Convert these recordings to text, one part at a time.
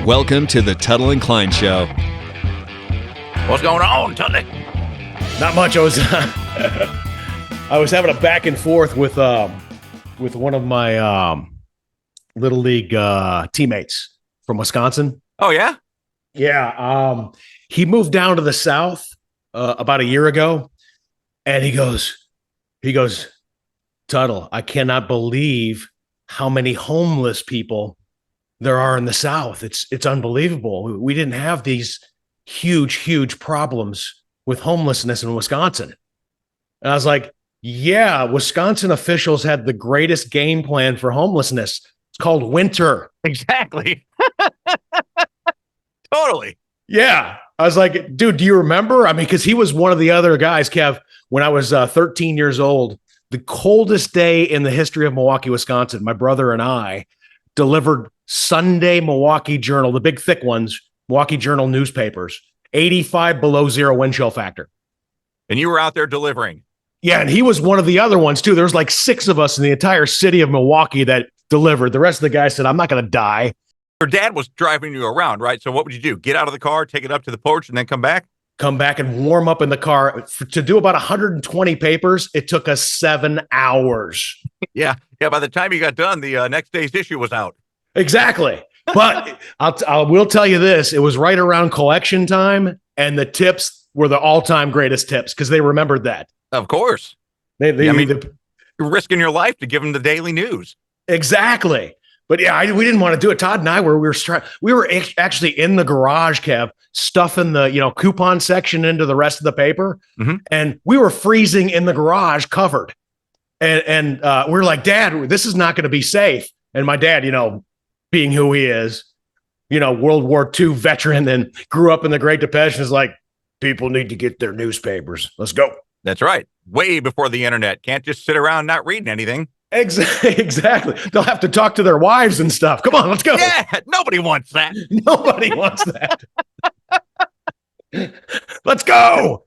Welcome to the Tuttle and Kline Show. What's going on, Tuttle? Not much. I was having a back and forth with one of my little league teammates from Wisconsin. Oh yeah, yeah. He moved down to the South about a year ago, and he goes, Tuttle, I cannot believe how many homeless people there are in the South. It's unbelievable. We didn't have these huge problems with homelessness in Wisconsin. And I was like, yeah, Wisconsin officials had the greatest game plan for homelessness. It's called winter. exactly. Totally. Yeah. I was like, dude, do you remember? I mean, because he was one of the other guys, Kev, when I was 13 years old, the coldest day in the history of Milwaukee, Wisconsin, my brother and I delivered Sunday Milwaukee Journal, the big thick ones, Milwaukee Journal newspapers, 85 below zero wind chill factor. And you were out there delivering. Yeah, and he was one of the other ones, too. There was like 6 of us in the entire city of Milwaukee that delivered. The rest of the guys said, I'm not going to die. Your dad was driving you around, right? So what would you do? Get out of the car, take it up to the porch, and then come back? Come back and warm up in the car. To do about 120 papers, it took us 7 hours. Yeah. By the time you got done, the next day's issue was out. Exactly. But I will tell you this. It was right around collection time, and the tips were the all-time greatest tips because they remembered that. Of course. You're risking your life to give them the daily news. Exactly. But yeah, we didn't want to do it. Todd and I were actually in the garage, Kev, stuffing the coupon section into the rest of the paper, and we were freezing in the garage, covered. And we're like, Dad, this is not going to be safe. And my dad, being who he is, World War II veteran and grew up in the Great Depression, is like, people need to get their newspapers. Let's go. That's right. Way before the internet. Can't just sit around not reading anything. Exactly. They'll have to talk to their wives and stuff. Come on, let's go. Yeah, nobody wants that. Nobody wants that. Let's go.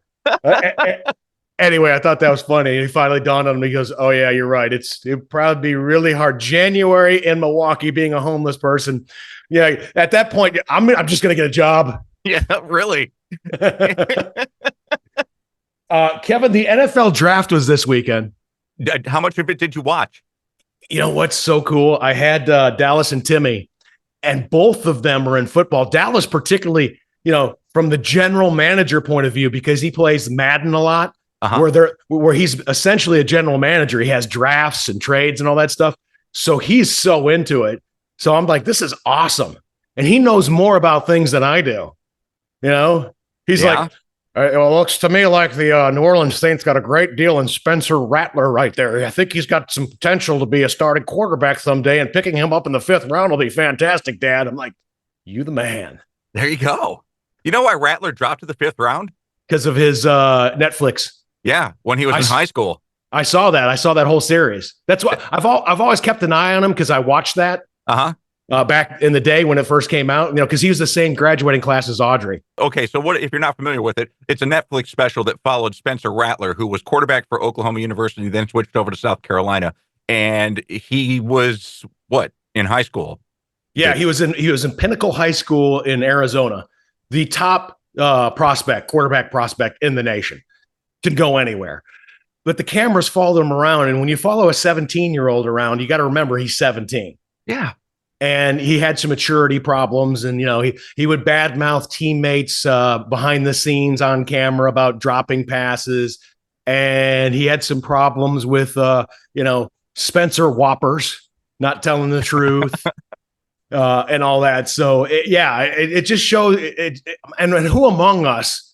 Anyway, I thought that was funny. He finally dawned on me. He goes, oh, yeah, you're right. It'd probably be really hard. January in Milwaukee, being a homeless person. Yeah, at that point, I'm just going to get a job. Yeah, really. Kevin, the NFL draft was this weekend. How much of it did you watch? You know what's so cool? I had Dallas and Timmy, and both of them are in football. Dallas particularly, from the general manager point of view, because he plays Madden a lot, where he's essentially a general manager. He has drafts and trades and all that stuff. So he's so into it. So I'm like, this is awesome. And he knows more about things than I do. He's like, it looks to me like the New Orleans Saints got a great deal in Spencer Rattler right there. I think he's got some potential to be a starting quarterback someday, and picking him up in the 5th round will be fantastic, Dad. I'm like, you the man. There you go. You know why Rattler dropped to the 5th round? Because of his Netflix. Yeah, when he was in high school. I saw that. I saw that whole series. That's why I've always kept an eye on him, because I watched that. Back in the day when it first came out, because he was the same graduating class as Audrey. Okay, so what if you're not familiar with it? It's a Netflix special that followed Spencer Rattler, who was quarterback for Oklahoma University, then switched over to South Carolina, and he was in high school? Yeah, he was in Pinnacle High School in Arizona, the top quarterback prospect in the nation. Can go anywhere, but the cameras follow him around, and when you follow a 17-year-old around, you got to remember he's 17. Yeah. And he had some maturity problems, and he would badmouth teammates behind the scenes on camera about dropping passes, and he had some problems with Spencer Whoppers not telling the truth and all that. So it just shows it. And who among us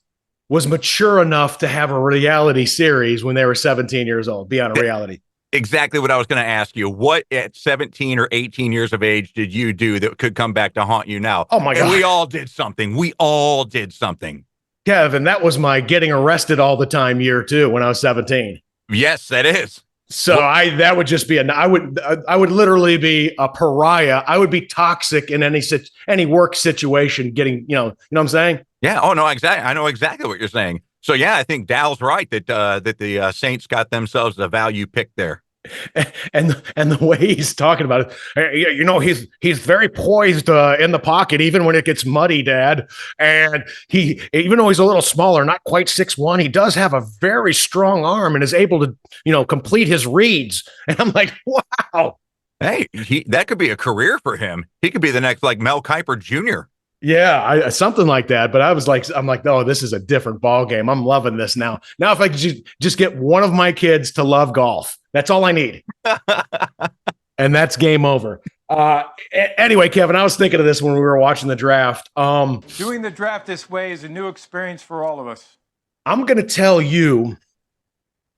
was mature enough to have a reality series when they were 17 years old? Be on a reality. Exactly what I was going to ask you. What at 17 or 18 years of age did you do that could come back to haunt you now? Oh my God. And we all did something. Kevin, that was my getting arrested all the time year too when I was 17. Yes, that is. So that would just be I would literally be a pariah. I would be toxic in any work situation getting, you know what I'm saying? Yeah. Oh no, exactly. I know exactly what you're saying. So yeah, I think Dal's right that the Saints got themselves a value pick there. and the way he's talking about it, hey, he's very poised in the pocket even when it gets muddy, Dad. And he, even though he's a little smaller, not quite 6'1", he does have a very strong arm and is able to complete his reads. And I'm like, wow. Hey, that could be a career for him. He could be the next like Mel Kiper Jr. Yeah, something like that. But I'm like, no, this is a different ball game. I'm loving this now. Now, if I could just get one of my kids to love golf, that's all I need, and that's game over. Anyway, Kevin, I was thinking of this when we were watching the draft. Doing the draft this way is a new experience for all of us. I'm going to tell you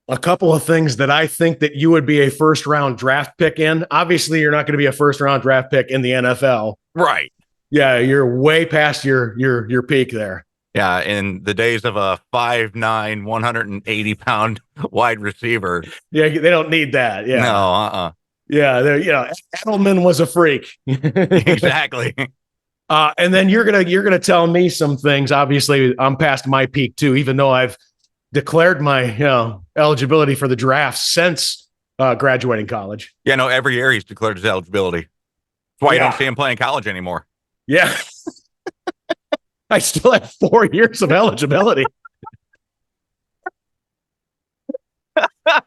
a couple of things that I think that you would be a first round draft pick in. Obviously, you're not going to be a first round draft pick in the NFL, right? Yeah, you're way past your peak there. Yeah, in the days of a 5'9", 180-pound wide receiver. Yeah, they don't need that. Yeah. No, Yeah, Edelman was a freak. Exactly. And then you're gonna tell me some things. Obviously, I'm past my peak too, even though I've declared my eligibility for the draft since graduating college. Yeah, no, every year he's declared his eligibility. That's why you don't see him playing college anymore. Yeah. I still have 4 years of eligibility.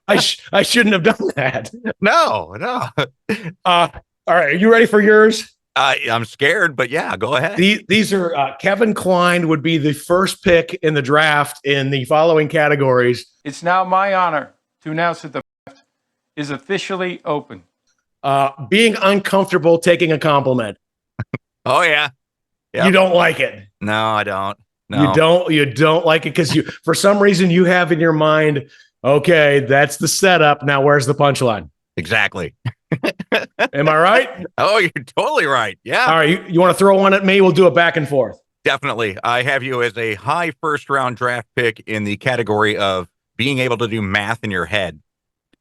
I shouldn't have done that. No. All right, are you ready for yours? I'm scared, but yeah, go ahead. These are Kevin Kline would be the first pick in the draft in the following categories. It's now my honor to announce that the draft is officially open. Being uncomfortable taking a compliment. Oh yeah. Yep. You don't like it. No, I don't. No. You don't like it because for some reason you have in your mind, okay, that's the setup. Now where's the punchline? Exactly. Am I right? Oh, you're totally right. Yeah. All right. You want to throw one at me? We'll do it back and forth. Definitely. I have you as a high first round draft pick in the category of being able to do math in your head.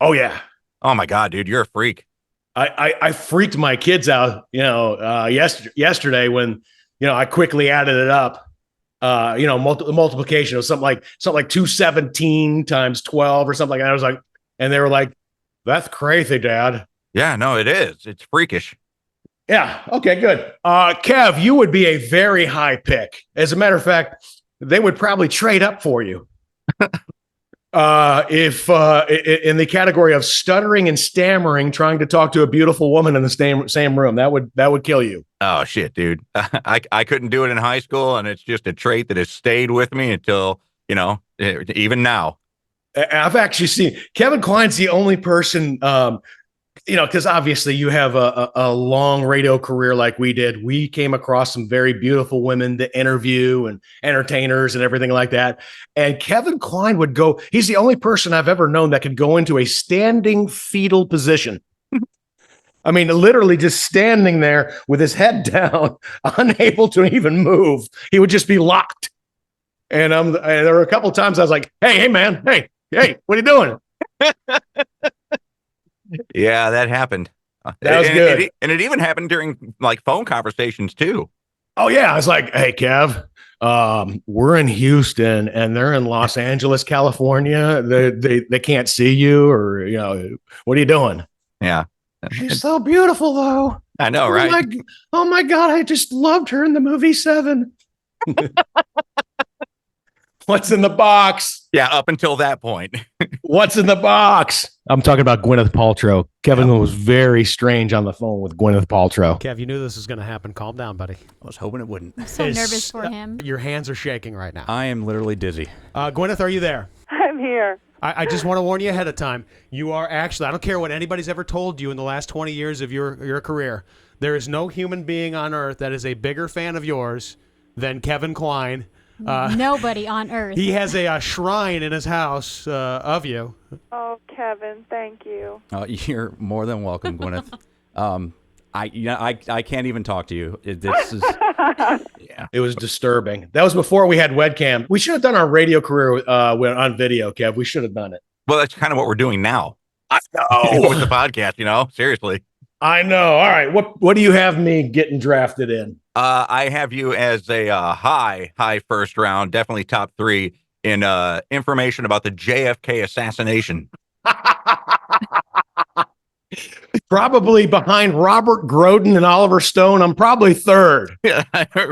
Oh yeah. Oh my God, dude, you're a freak. I freaked my kids out, yesterday when, I quickly added it up. Multiplication was something like 217 times 12 or something like that. I was like, and they were like, that's crazy, Dad. Yeah, no, it is. It's freakish. Yeah. Okay, good. Kev, you would be a very high pick. As a matter of fact, they would probably trade up for you. If in the category of stuttering and stammering, trying to talk to a beautiful woman in the same room, that would kill you. Oh shit, dude. I couldn't do it in high school, and it's just a trait that has stayed with me until, even now. I've actually seen Kevin Kline's the only person, because obviously you have a long radio career like we did. We came across some very beautiful women to interview and entertainers and everything like that. And Kevin Kline would go, he's the only person I've ever known that could go into a standing fetal position. I mean, literally just standing there with his head down, unable to even move. He would just be locked. And there were a couple of times I was like, hey, man, hey, what are you doing? Yeah, that happened. That was good. It even happened during like phone conversations too. Oh yeah. I was like, hey, Kev, we're in Houston and they're in Los Angeles, California. They can't see you, or, what are you doing? Yeah. She's so beautiful though. I know, right? Oh my God. I just loved her in the movie Seven. What's in the box? Yeah, up until that point. What's in the box? I'm talking about Gwyneth Paltrow. Kevin was very strange on the phone with Gwyneth Paltrow. Kev, you knew this was going to happen. Calm down, buddy. I was hoping it wouldn't. I'm so nervous for him. Your hands are shaking right now. I am literally dizzy. Gwyneth, are you there? I'm here. I just want to warn you ahead of time. You are actually, I don't care what anybody's ever told you in the last 20 years of your career, there is no human being on earth that is a bigger fan of yours than Kevin Kline. Nobody on earth. He has a shrine in his house of you. Oh, Kevin, thank you. You're more than welcome, Gwyneth. I can't even talk to you. This is Yeah, it was disturbing. That was before we had webcam. We should have done our radio career on video, Kev. We should have done it. Well, that's kind of what we're doing now. I know. With the podcast, seriously. I know. All right. What do you have me getting drafted in? I have you as a high first round, definitely top 3 in information about the JFK assassination. Probably behind Robert Grodin and Oliver Stone. I'm probably third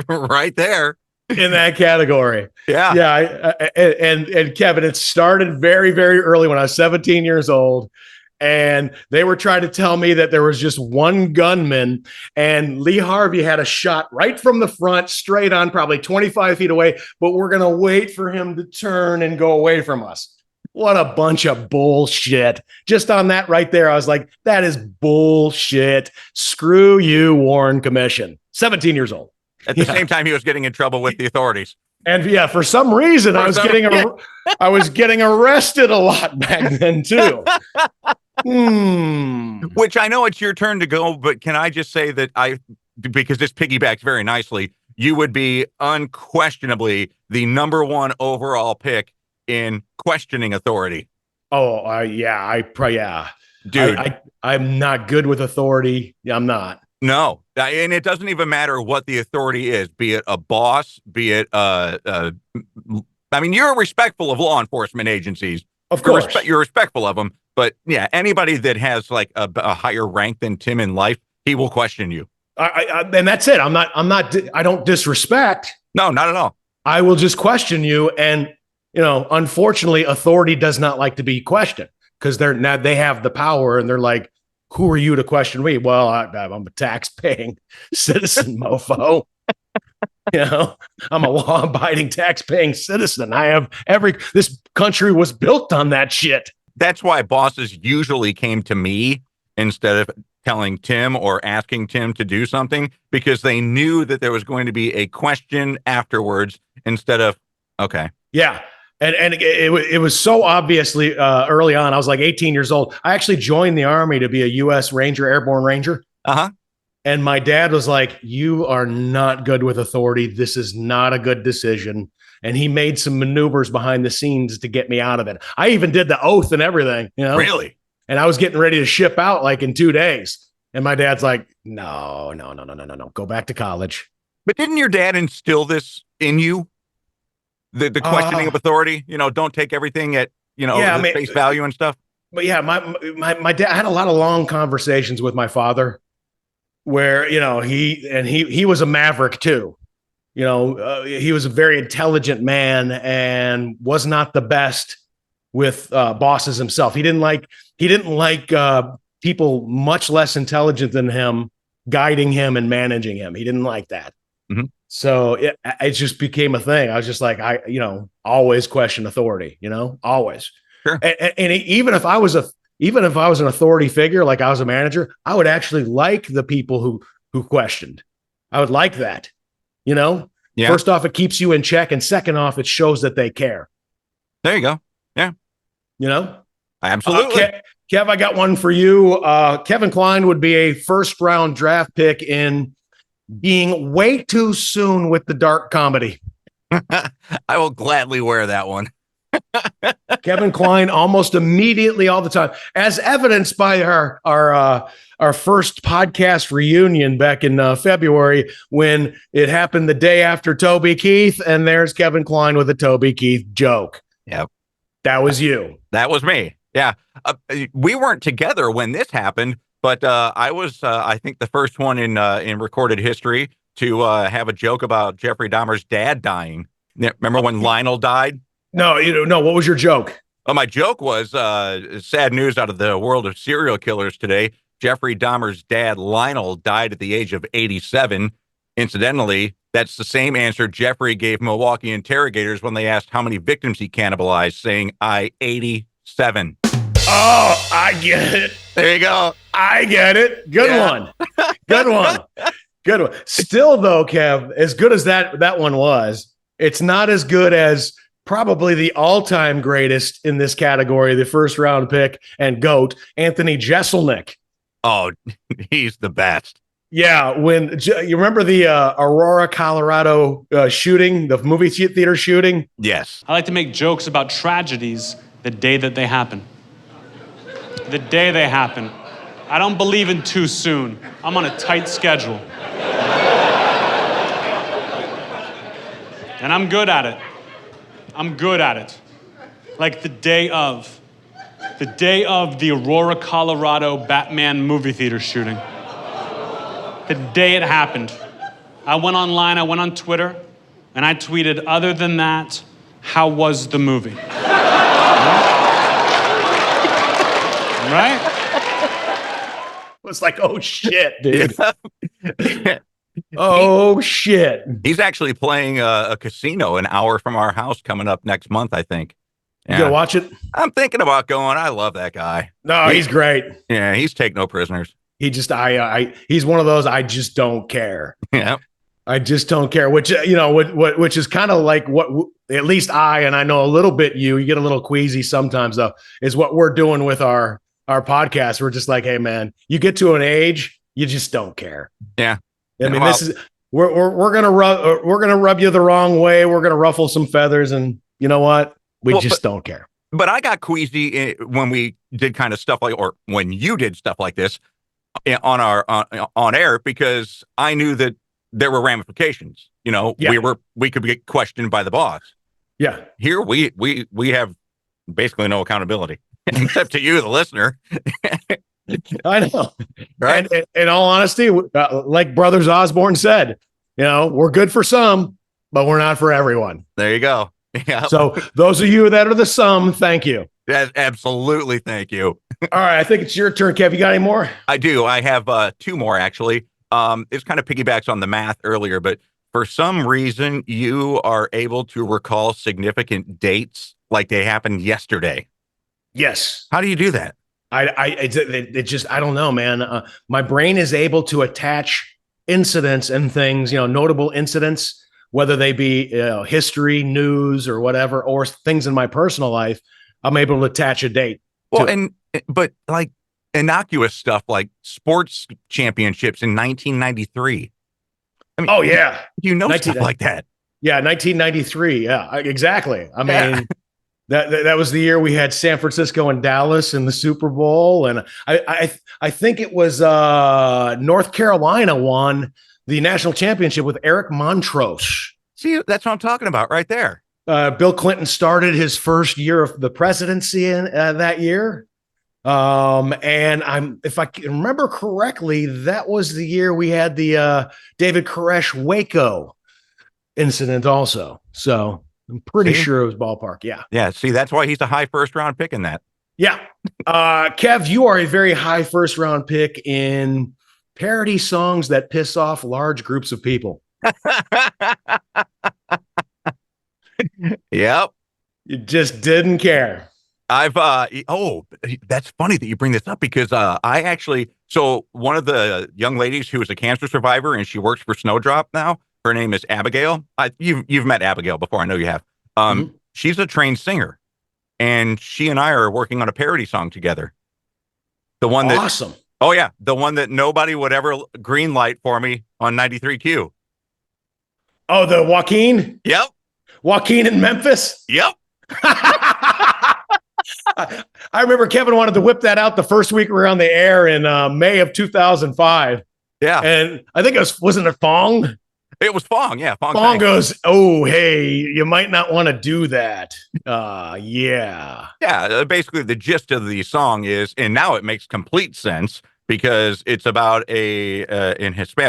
Right there. in that category. Yeah. Yeah. And Kevin, it started very, very early when I was 17 years old. And they were trying to tell me that there was just one gunman, and Lee Harvey had a shot right from the front, straight on, probably 25 feet away, but we're going to wait for him to turn and go away from us. What a bunch of bullshit. Just on that right there, I was like, that is bullshit. Screw you, Warren Commission. 17 years old. At the same time, he was getting in trouble with the authorities. And yeah, for some reason, I was getting arrested a lot back then too. Which I know it's your turn to go, but can I just say that because this piggybacks very nicely, you would be unquestionably the number one overall pick in questioning authority. Oh, yeah. Dude. I'm not good with authority. I'm not. No, and it doesn't even matter what the authority is, be it a boss, be it, I mean, you're respectful of law enforcement agencies. Of course. You're respectful of them. But yeah, anybody that has like a higher rank than Tim in life, he will question you. And that's it. I don't disrespect. No, not at all. I will just question you. And, unfortunately, authority does not like to be questioned because they have the power and they're like, who are you to question me? Well, I'm a tax-paying citizen, mofo. I'm a law-abiding, tax-paying citizen. This country was built on that shit. That's why bosses usually came to me instead of telling Tim or asking Tim to do something, because they knew that there was going to be a question afterwards instead of, okay. Yeah. And it was so obviously early on. I was like 18 years old. I actually joined the Army to be a U.S. Ranger, Airborne Ranger. Uh-huh. And my dad was like, you are not good with authority. This is not a good decision. And he made some maneuvers behind the scenes to get me out of it. I even did the oath and everything, Really? And I was getting ready to ship out like in 2 days. And my dad's like, no. Go back to college. But didn't your dad instill this in you? The questioning of authority, don't take everything at, face value and stuff. But yeah, my dad, I had a lot of long conversations with my father where, he was a maverick too. He was a very intelligent man and was not the best with bosses himself. He didn't like people much less intelligent than him guiding him and managing him. He didn't like that. Mm-hmm. So it just became a thing. I was just like, always question authority, always. Sure. And even if I was an authority figure, like I was a manager, I would actually like the people who questioned. I would like that, Yeah. First off, it keeps you in check. And second off, it shows that they care. There you go. Yeah. Absolutely. Kev, I got one for you. Kevin Kline would be a first round draft pick in being way too soon with the dark comedy. I will gladly wear that one. Kevin Kline almost immediately all the time, as evidenced by our first podcast reunion back in February, when it happened the day after Toby Keith, and there's Kevin Kline with a Toby Keith joke. Yep. That was you. That was me. Yeah. We weren't together when this happened, but I was, I think, the first one in recorded history to have a joke about Jeffrey Dahmer's dad dying. Remember when Lionel died? No, what was your joke? Oh, my joke was sad news out of the world of serial killers today. Jeffrey Dahmer's dad, Lionel, died at the age of 87. Incidentally, that's the same answer Jeffrey gave Milwaukee interrogators when they asked how many victims he cannibalized, saying, 87. Oh, I get it. There you go. I get it. Good one. Good one. Good one. Still, though, Kev, as good as that one was, it's not as good as probably the all-time greatest in this category, the first round pick and GOAT, Anthony Jeselnik. Oh, he's the best. Yeah, when you remember the Aurora, Colorado shooting, the movie theater shooting? Yes. I like to make jokes about tragedies the day that they happen. The day they happen. I don't believe in too soon. I'm on a tight schedule. And I'm good at it. I'm good at it. Like the day of. The day of the Aurora, Colorado Batman movie theater shooting. The day it happened. I went online, I went on Twitter, and I tweeted, other than that, how was the movie? Right? It's like, oh shit, dude. Oh shit. He's actually playing a casino an hour from our house coming up next month, I think. You gonna watch it? I'm thinking about going. I love that guy. No, he's great. Yeah, he's take no prisoners. He just, he's one of those. I just don't care. Yeah, I just don't care. Which which is kind of like what at least I know a little bit. You get a little queasy sometimes though. Is what we're doing with our podcast. We're just like, hey man, you get to an age, you just don't care. Yeah, I mean, this is we're gonna rub you the wrong way. We're gonna ruffle some feathers, and you know what? We just don't care. But I got queasy when we did kind of stuff like, or when you did stuff like this on our on air, because I knew that there were ramifications. You know, we could get questioned by the boss. Yeah. Here we have basically no accountability except to you, the listener. I know. Right. And in all honesty, like Brothers Osborne said, we're good for some, but we're not for everyone. There you go. Yeah. So those of you that are the sum, thank you. Absolutely. Thank you. All right. I think it's your turn, Kev. You got any more? I do. I have two more, actually. It's kind of piggybacks on the math earlier, but for some reason, you are able to recall significant dates like they happened yesterday. Yes. How do you do that? I don't know, man. My brain is able to attach incidents and things, notable incidents, whether they be history, news, or whatever, or things in my personal life. I'm able to attach a date. Well, but like innocuous stuff like sports championships in 1993. I mean, oh yeah, stuff like that. Yeah, 1993. Yeah, exactly. I mean, that was the year we had San Francisco and Dallas in the Super Bowl, and I think it was North Carolina won the national championship with Eric Montross. See, that's what I'm talking about right there. Bill Clinton started his first year of the presidency in that year. And if I can remember correctly, that was the year we had the David Koresh Waco incident also. So I'm pretty sure it was ballpark. Yeah. Yeah. See, that's why he's a high first round pick in that. Yeah. Kev, you are a very high first round pick in parody songs that piss off large groups of people. Yep. You just didn't care. I've that's funny that you bring this up because I actually, so one of the young ladies who is a cancer survivor and she works for Snowdrop now, her name is Abigail. You've met Abigail before, I know you have. She's a trained singer, and she and I are working on a parody song together. The one that awesome. Oh yeah, the one that nobody would ever green light for me on 93Q. Oh, the Joaquin? Yep. Joaquin in Memphis? Yep. I remember Kevin wanted to whip that out the first week we were on the air in May of 2005. Yeah. And I think wasn't it Fong? It was Fong, yeah. Fong goes, oh, hey, you might not want to do that. Yeah. Yeah, basically the gist of the song is, and now it makes complete sense because it's about a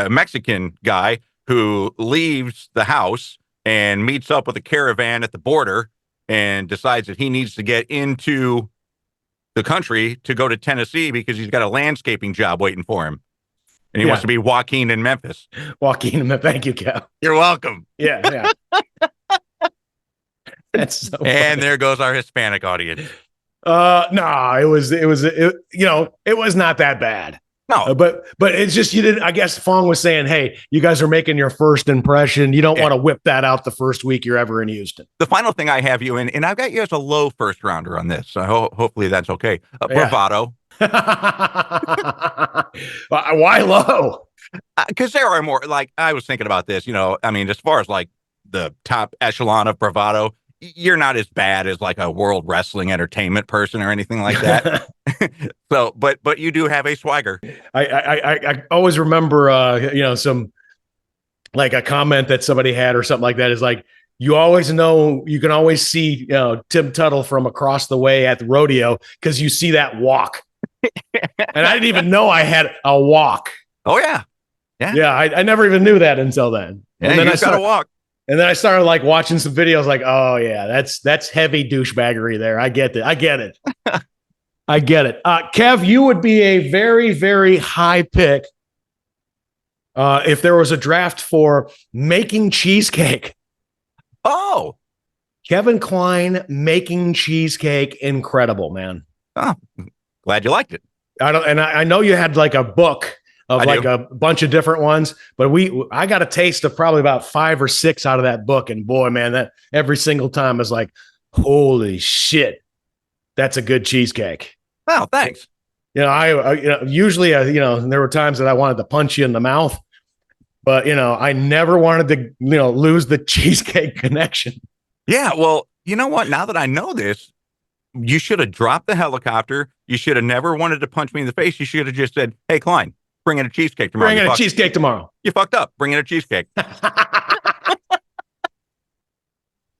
Mexican guy who leaves the house and meets up with a caravan at the border and decides that he needs to get into the country to go to Tennessee because he's got a landscaping job waiting for him. And he wants to be Joaquin in Memphis. Joaquin in Memphis. Thank you, Kev. You're welcome. Yeah. That's so funny. And there goes our Hispanic audience. No, it was not that bad. No, but it's just, you didn't, I guess Fong was saying, hey, you guys are making your first impression. You don't want to whip that out the first week you're ever in Houston. The final thing I have you in, and I've got you as a low first rounder on this. So hopefully that's okay. Bravado. Why low? Because there are more, like, I was thinking about this, as far as like the top echelon of bravado, you're not as bad as like a world wrestling entertainment person or anything like that. So, but you do have a swagger. I always remember, some like a comment that somebody had or something like that is like, you always know, you can always see, Tim Tuttle from across the way at the rodeo because you see that walk. And I didn't even know I had a walk. Oh, yeah. Yeah, I never even knew that until then. Yeah, and then you got to walk. And then I started like watching some videos like, oh, yeah, that's heavy douchebaggery there. I get it. I get it. I get it. Kev, you would be a very, very high pick if there was a draft for making cheesecake. Oh, Kevin Kline making cheesecake. Incredible, man. Oh, glad you liked it. I know you had like a book of a bunch of different ones, but I got a taste of probably about 5 or 6 out of that book. And boy, man, that every single time is like, holy shit, that's a good cheesecake. Oh, thanks. I usually, there were times that I wanted to punch you in the mouth, but I never wanted to, lose the cheesecake connection. Yeah. Well, you know what? Now that I know this, you should have dropped the helicopter. You should have never wanted to punch me in the face. You should have just said, hey, Kline, bring in a cheesecake tomorrow. Bring in a cheesecake tomorrow. You fucked up. Bring in a cheesecake.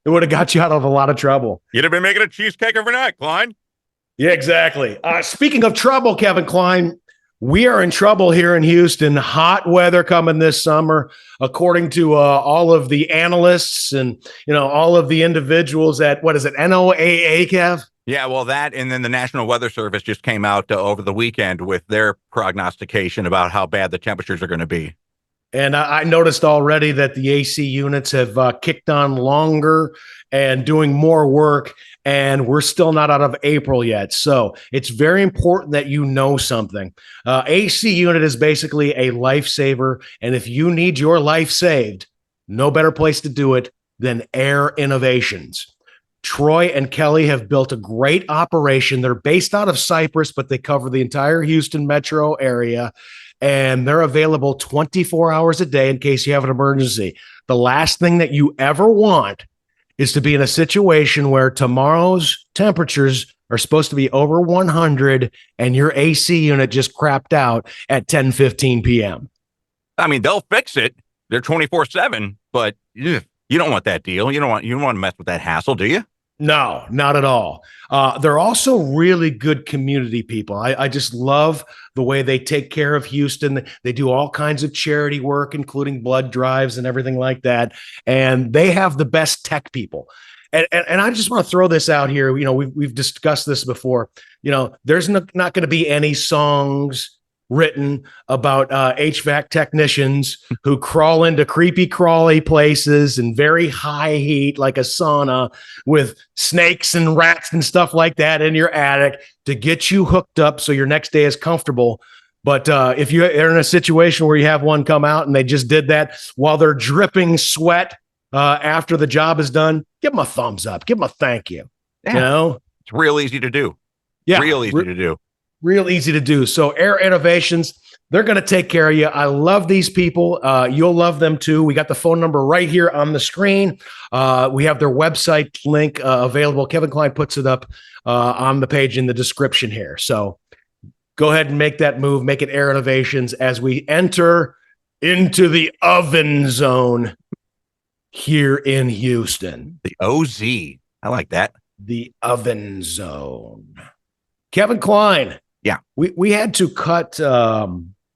It would have got you out of a lot of trouble. You'd have been making a cheesecake every night, Kline. Yeah, exactly. Speaking of trouble, Kevin Kline, we are in trouble here in Houston. Hot weather coming this summer, according to all of the analysts and all of the individuals at NOAA, Kev? Yeah, well, that and then the National Weather Service just came out over the weekend with their prognostication about how bad the temperatures are going to be. And I noticed already that the AC units have kicked on longer and doing more work, and we're still not out of April yet. So it's very important that you know something. AC unit is basically a lifesaver, and if you need your life saved, no better place to do it than Air Innovations. Troy and Kelly have built a great operation. They're based out of Cyprus, but they cover the entire Houston metro area. And they're available 24 hours a day in case you have an emergency. The last thing that you ever want is to be in a situation where tomorrow's temperatures are supposed to be over 100 and your AC unit just crapped out at 10:15 p.m. I mean, they'll fix it. They're 24/7, but you don't want that deal. You don't want to mess with that hassle, do you? No, not at all. They're also really good community people. I just love the way they take care of Houston. They do all kinds of charity work, including blood drives and everything like that. And they have the best tech people. And I just want to throw this out here. We've discussed this before. There's not going to be any songs written about HVAC technicians who crawl into creepy crawly places in very high heat, like a sauna, with snakes and rats and stuff like that in your attic to get you hooked up so your next day is comfortable. But if you're in a situation where you have one come out and they just did that while they're dripping sweat after the job is done, give them a thumbs up, give them a thank you. Yeah. It's real easy to do. Yeah, real easy to do. Real easy to do. So Air Innovations, they're going to take care of you. I love these people. You'll love them too. We got the phone number right here on the screen. We have their website link available. Kevin Kline puts it up on the page in the description here. So go ahead and make that move. Make it Air Innovations as we enter into the oven zone here in Houston. The OZ. I like that. The oven zone. Kevin Kline. Yeah, we had to cut our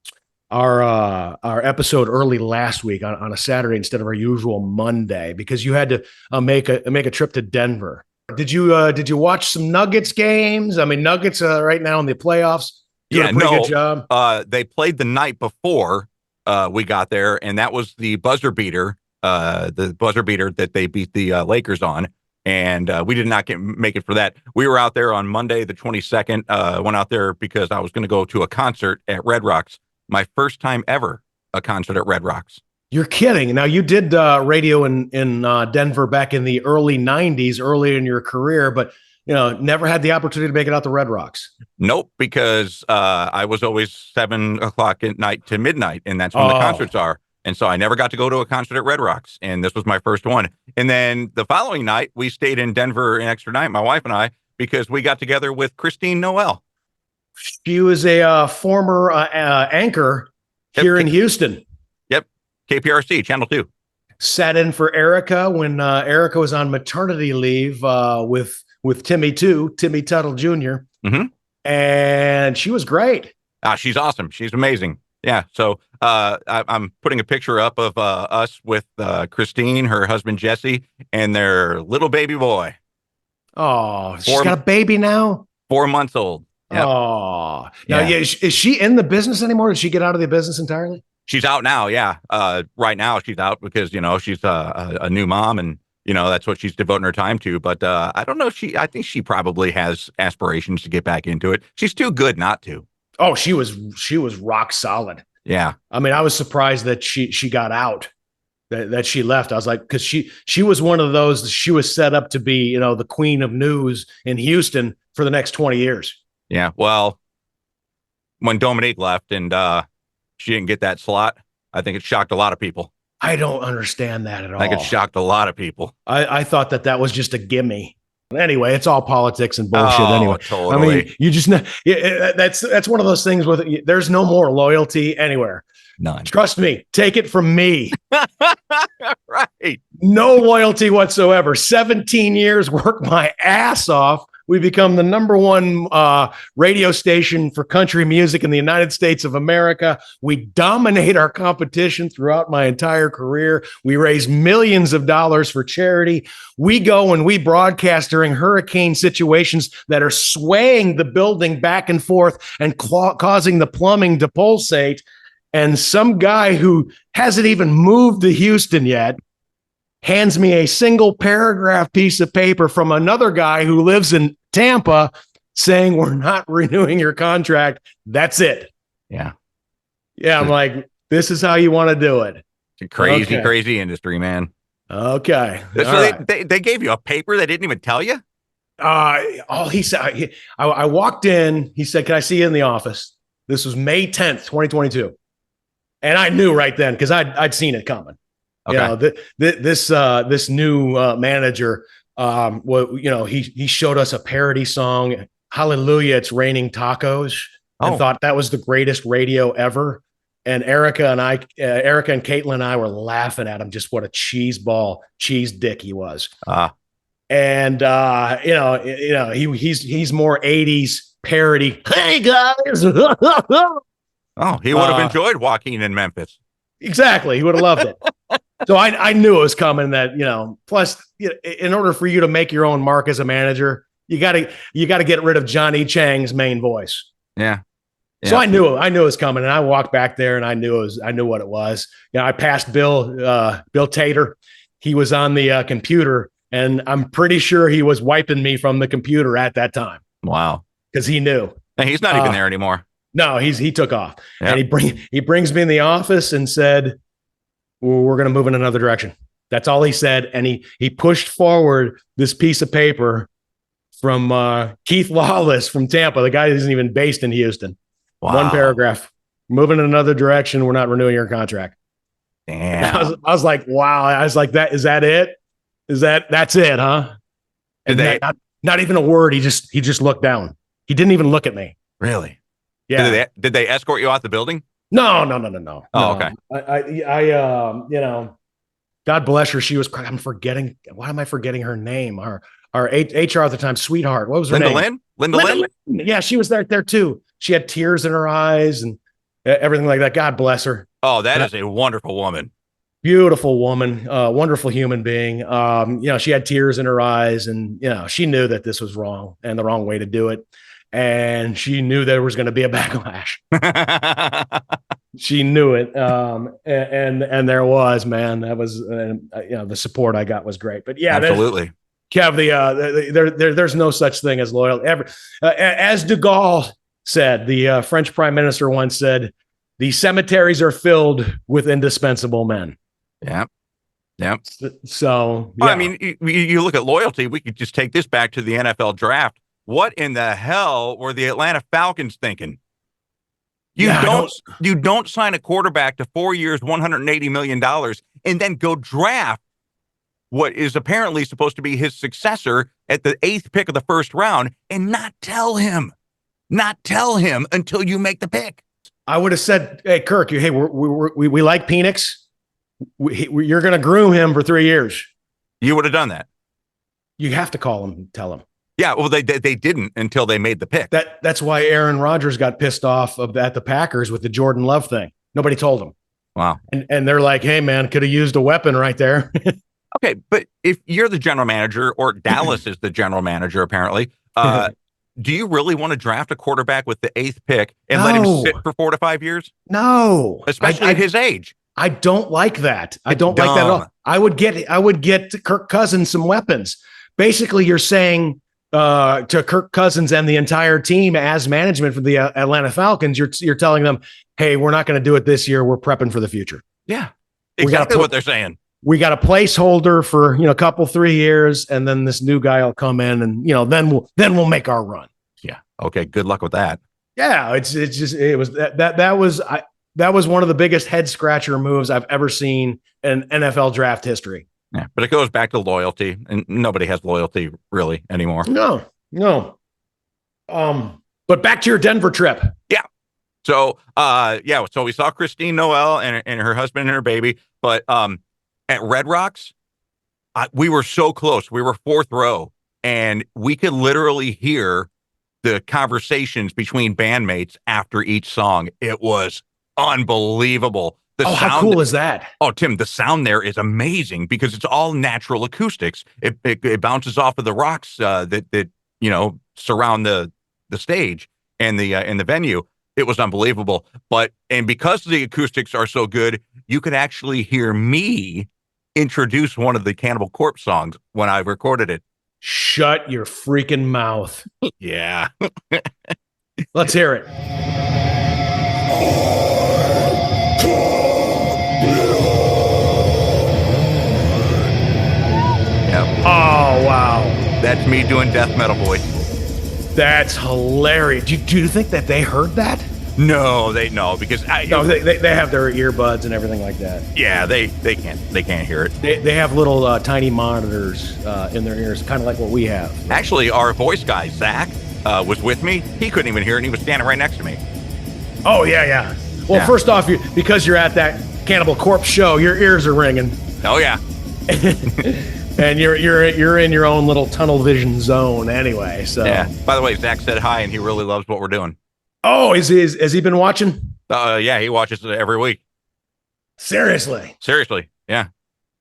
episode early last week on a Saturday instead of our usual Monday because you had to make a trip to Denver. Did you watch some Nuggets games? I mean, Nuggets right now in the playoffs. Doing a pretty good job. They played the night before we got there, and that was the buzzer beater. The buzzer beater that they beat the Lakers on. And we did not make it for that. We were out there on Monday, the 22nd. Went out there because I was going to go to a concert at Red Rocks. My first time ever a concert at Red Rocks. You're kidding. Now, you did radio in Denver back in the early 90s, early in your career, but never had the opportunity to make it out to Red Rocks. Nope, because I was always 7 o'clock at night to midnight, and that's when the concerts are. And so I never got to go to a concert at Red Rocks, and this was my first one. And then the following night, we stayed in Denver an extra night, my wife and I, because we got together with Christine Noel. She was a former anchor here in Houston. Yep, KPRC, Channel 2. sat in for Erica when Erica was on maternity leave with Timmy Tuttle Jr. Mhm. And she was great. She's awesome. She's amazing. Yeah. So I'm putting a picture up of us with Christine, her husband Jesse, and their little baby boy. Oh, she's got a baby now? 4 months old. Yep. Oh. Now, is she in the business anymore? Did she get out of the business entirely? She's out now. Yeah. Right now she's out because, she's a new mom and, that's what she's devoting her time to. But I don't know. I think she probably has aspirations to get back into it. She's too good not to. Oh, she was rock solid. Yeah. I mean, I was surprised that she got out, that she left. I was like, because she was one of those, she was set up to be, the queen of news in Houston for the next 20 years. Yeah. Well, when Dominique left and she didn't get that slot, I think it shocked a lot of people. I don't understand that at all. I think it shocked a lot of people. I thought that was just a gimme. Anyway, it's all politics and bullshit. Anyway, totally. I mean, you just know that's one of those things with there's no more loyalty anywhere. None. Trust me. Take it from me. Right. No loyalty whatsoever. 17 years, work my ass off. We become the number one radio station for country music in the United States of America. We dominate our competition throughout my entire career. We raise millions of dollars for charity. We go and we broadcast during hurricane situations that are swaying the building back and forth and causing the plumbing to pulsate. And some guy who hasn't even moved to Houston yet hands me a single paragraph piece of paper from another guy who lives in Tampa saying, we're not renewing your contract. That's it. Yeah. Yeah. I'm like, this is how you want to do it. It's a crazy, crazy industry, man. Okay. So they gave you a paper they didn't even tell you? He said, I walked in, he said, can I see you in the office? This was May 10th, 2022. And I knew right then, because I'd seen it coming. Okay. This new manager, he showed us a parody song, Hallelujah, It's Raining Tacos, and thought that was the greatest radio ever. And Erica and Caitlin and I were laughing at him, just what a cheese dick he was. And he's more 80s parody. Hey guys. He would have enjoyed walking in Memphis. Exactly. He would have loved it. So I knew it was coming that, plus in order for you to make your own mark as a manager, you got to get rid of Johnny Chang's main voice. Yeah. So I knew it was coming, and I walked back there and I knew what it was. I passed Bill Tater. He was on the computer, and I'm pretty sure he was wiping me from the computer at that time. Wow. Because he knew. And he's not even there anymore. No, he took off. Yep. And he brings me in the office and said, we're going to move in another direction. That's all he said. And he pushed forward this piece of paper from Keith Lawless from Tampa. The guy isn't even based in Houston. Wow. One paragraph. Moving in another direction. We're not renewing your contract. Damn. I was like, wow. I was like, is that it? That's it, huh? And not even a word. He just looked down. He didn't even look at me. Really? Yeah. Did they escort you out the building? No. Oh, okay. I God bless her. She was, why am I forgetting her name? Our HR at the time, sweetheart. What was her name? Linda Lynn? Yeah, she was there too. She had tears in her eyes and everything like that. God bless her. Oh, that is a wonderful woman. Beautiful woman, wonderful human being. She had tears in her eyes, and she knew that this was wrong and the wrong way to do it. And she knew there was going to be a backlash. She knew it. And there was, man, that was, the support I got was great, but yeah, absolutely. Kev, there's no such thing as loyalty ever. As de Gaulle said, the French prime minister once said, the cemeteries are filled with indispensable men. Yeah. Yeah. So, yeah. I mean, you look at loyalty. We could just take this back to the NFL draft. What in the hell were the Atlanta Falcons thinking? You don't sign a quarterback to 4 years, $180 million, and then go draft what is apparently supposed to be his successor at the 8th pick of the first round and not tell him until you make the pick. I would have said, hey, Kirk, we like Penix. You're going to groom him for 3 years. You would have done that. You have to call him and tell him. Yeah, well, they didn't until they made the pick. That's why Aaron Rodgers got pissed off at the Packers with the Jordan Love thing. Nobody told him. Wow. And they're like, hey, man, could have used a weapon right there. Okay, but if you're the general manager, or Dallas is the general manager, apparently, do you really want to draft a quarterback with the 8th pick and let him sit for 4 to 5 years? No. Especially at his age. I don't like that. I don't like that at all. I would get Kirk Cousins some weapons. Basically, you're saying to Kirk Cousins and the entire team as management for the Atlanta Falcons, you're telling them, hey, we're not going to do it this year. We're prepping for the future. Yeah, exactly what they're saying. We got a placeholder for a couple 3 years, and then this new guy will come in, and then we'll make our run. Yeah. Okay. Good luck with that. Yeah, that was one of the biggest head scratcher moves I've ever seen in NFL draft history. Yeah, but it goes back to loyalty, and nobody has loyalty really anymore. No. But back to your Denver trip. Yeah. So, so we saw Christine Noel and her husband and her baby, but at Red Rocks, we were so close. We were 4th row, and we could literally hear the conversations between bandmates after each song. It was unbelievable. How cool is that? Oh, Tim, the sound there is amazing because it's all natural acoustics. It bounces off of the rocks that surround the stage and the venue. It was unbelievable. And because the acoustics are so good, you could actually hear me introduce one of the Cannibal Corpse songs when I recorded it. Shut your freaking mouth. Yeah. Let's hear it. Yep. Oh, wow. That's me doing death metal voice. That's hilarious. Do you think that they heard that? No, because they have their earbuds and everything like that. Yeah, they can't hear it. They have little tiny monitors in their ears, kind of like what we have. Actually, our voice guy Zach was with me. He couldn't even hear it, and he was standing right next to me. Oh yeah. Well, first off, because you're at that Cannibal Corpse show, your ears are ringing. Oh yeah. And you're in your own little tunnel vision zone anyway. So yeah. By the way, Zach said hi, and he really loves what we're doing. Oh, has he been watching? Yeah, he watches it every week. Seriously, yeah.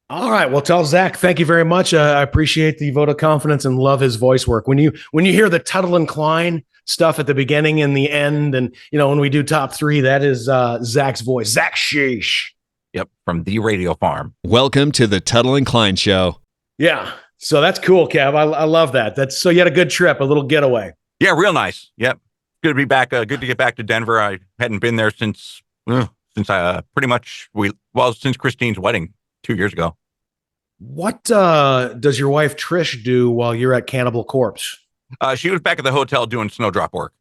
All right. Well, tell Zach thank you very much. I appreciate the vote of confidence and love his voice work. When you hear the Tuttle and Kline stuff at the beginning and the end, and when we do top 3, that is Zach's voice. Zach Sheesh. Yep, from the Radio Farm. Welcome to the Tuttle and Kline Show. Yeah. So that's cool, Kev. I love that. So you had a good trip, a little getaway. Yeah, real nice. Yep. Good to be back. Good to get back to Denver. I hadn't been there since since Christine's wedding 2 years ago. What does your wife Trish do while you're at Cannibal Corpse? She was back at the hotel doing snowdrop work.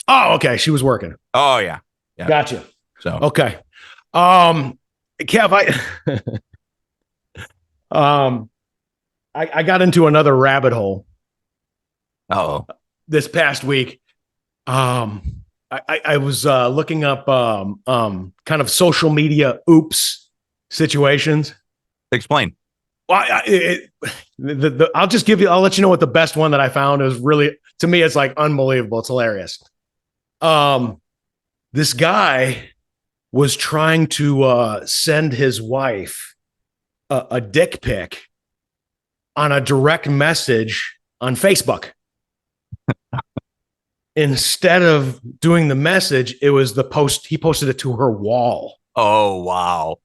Oh, okay. She was working. Oh yeah. Gotcha. So okay. Kev, I got into another rabbit hole. This past week. I was looking up kind of social media oops situations. Explain. Well, I'll let you know what the best one that I found is. Really, to me, it's like unbelievable. It's hilarious. This guy was trying to send his wife a dick pic on a direct message on Facebook. Instead of doing the message, it was the post. He posted it to her wall. Oh, wow.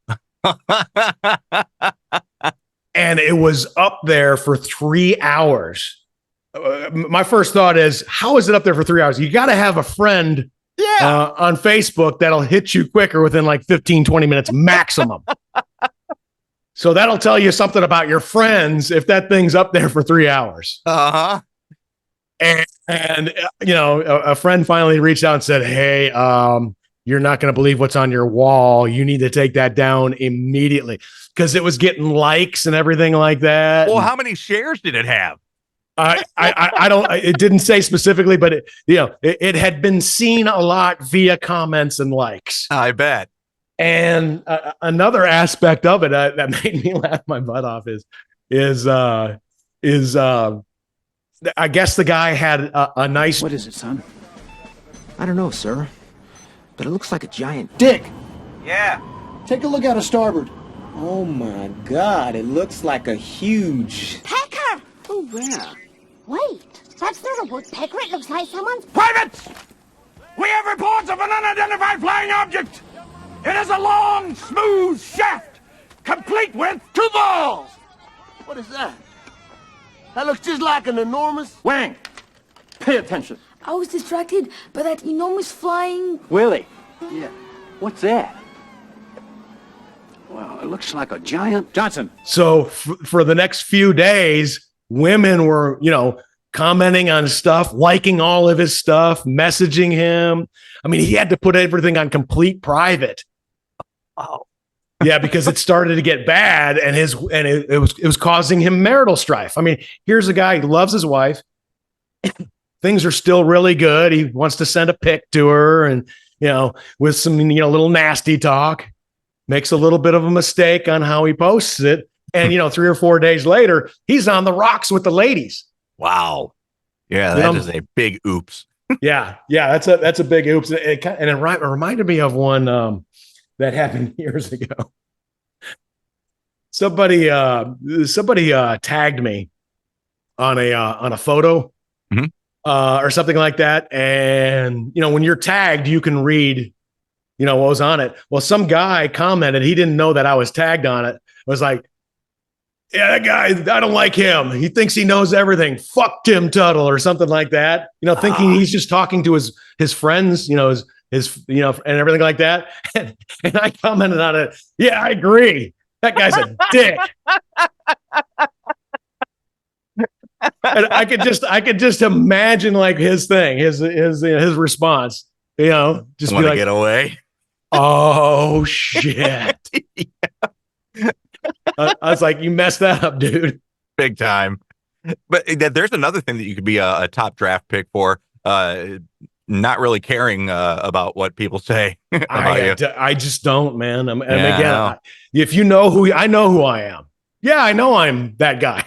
And it was up there for 3 hours. My first thought is, how is it up there for 3 hours? You got to have a friend on Facebook that'll hit you quicker within like 15, 20 minutes maximum. So that'll tell you something about your friends if that thing's up there for 3 hours. Uh-huh. And a friend finally reached out and said, hey, you're not going to believe what's on your wall. You need to take that down immediately, because it was getting likes and everything like that. Well, how many shares did it have? I don't, it didn't say specifically, but it had been seen a lot via comments and likes. I bet. And another aspect of it that made me laugh my butt off is I guess the guy had a nice. What is it, son? I don't know, sir. But it looks like a giant dick. Yeah. Take a look out of starboard. Oh my God, it looks like a huge... Pecker! Oh, where? Wait, that's not a woodpecker. It looks like someone's... Privates! We have reports of an unidentified flying object. It is a long, smooth shaft, complete with 2 balls. What is that? That looks just like an enormous... Wang, pay attention. I was distracted by that enormous flying... Willie? Yeah. What's that? Well, it looks like a giant... Johnson. So for the next few days, women were, commenting on stuff, liking all of his stuff, messaging him. I mean, he had to put everything on complete private. Oh. Yeah, because it started to get bad, and it was causing him marital strife. I mean, here's a guy who loves his wife. Things are still really good. He wants to send a pic to her, and with some little nasty talk. Makes a little bit of a mistake on how he posts it, and 3 or 4 days later, he's on the rocks with the ladies. Wow. Yeah, that is a big oops. Yeah, that's a big oops. It reminded me of one that happened years ago. Somebody tagged me on a photo or something like that, and when you're tagged, you can read what was on it. Well, some guy commented he didn't know that I was tagged on it. I was like, yeah, that guy, I don't like him. He thinks he knows everything. Fuck Tim Tuttle or something like that. Thinking he's just talking to his friends, his and everything like that. And I commented on it. Yeah, I agree. That guy's a dick. And I could just imagine like his thing, his response. Just want be to like, get away. Oh shit. I was like, you messed that up, dude. Big time. But there's another thing that you could be a top draft pick for. Not really caring about what people say about you. I just don't, man. And again, if you know I know who I am. Yeah, I know I'm that guy.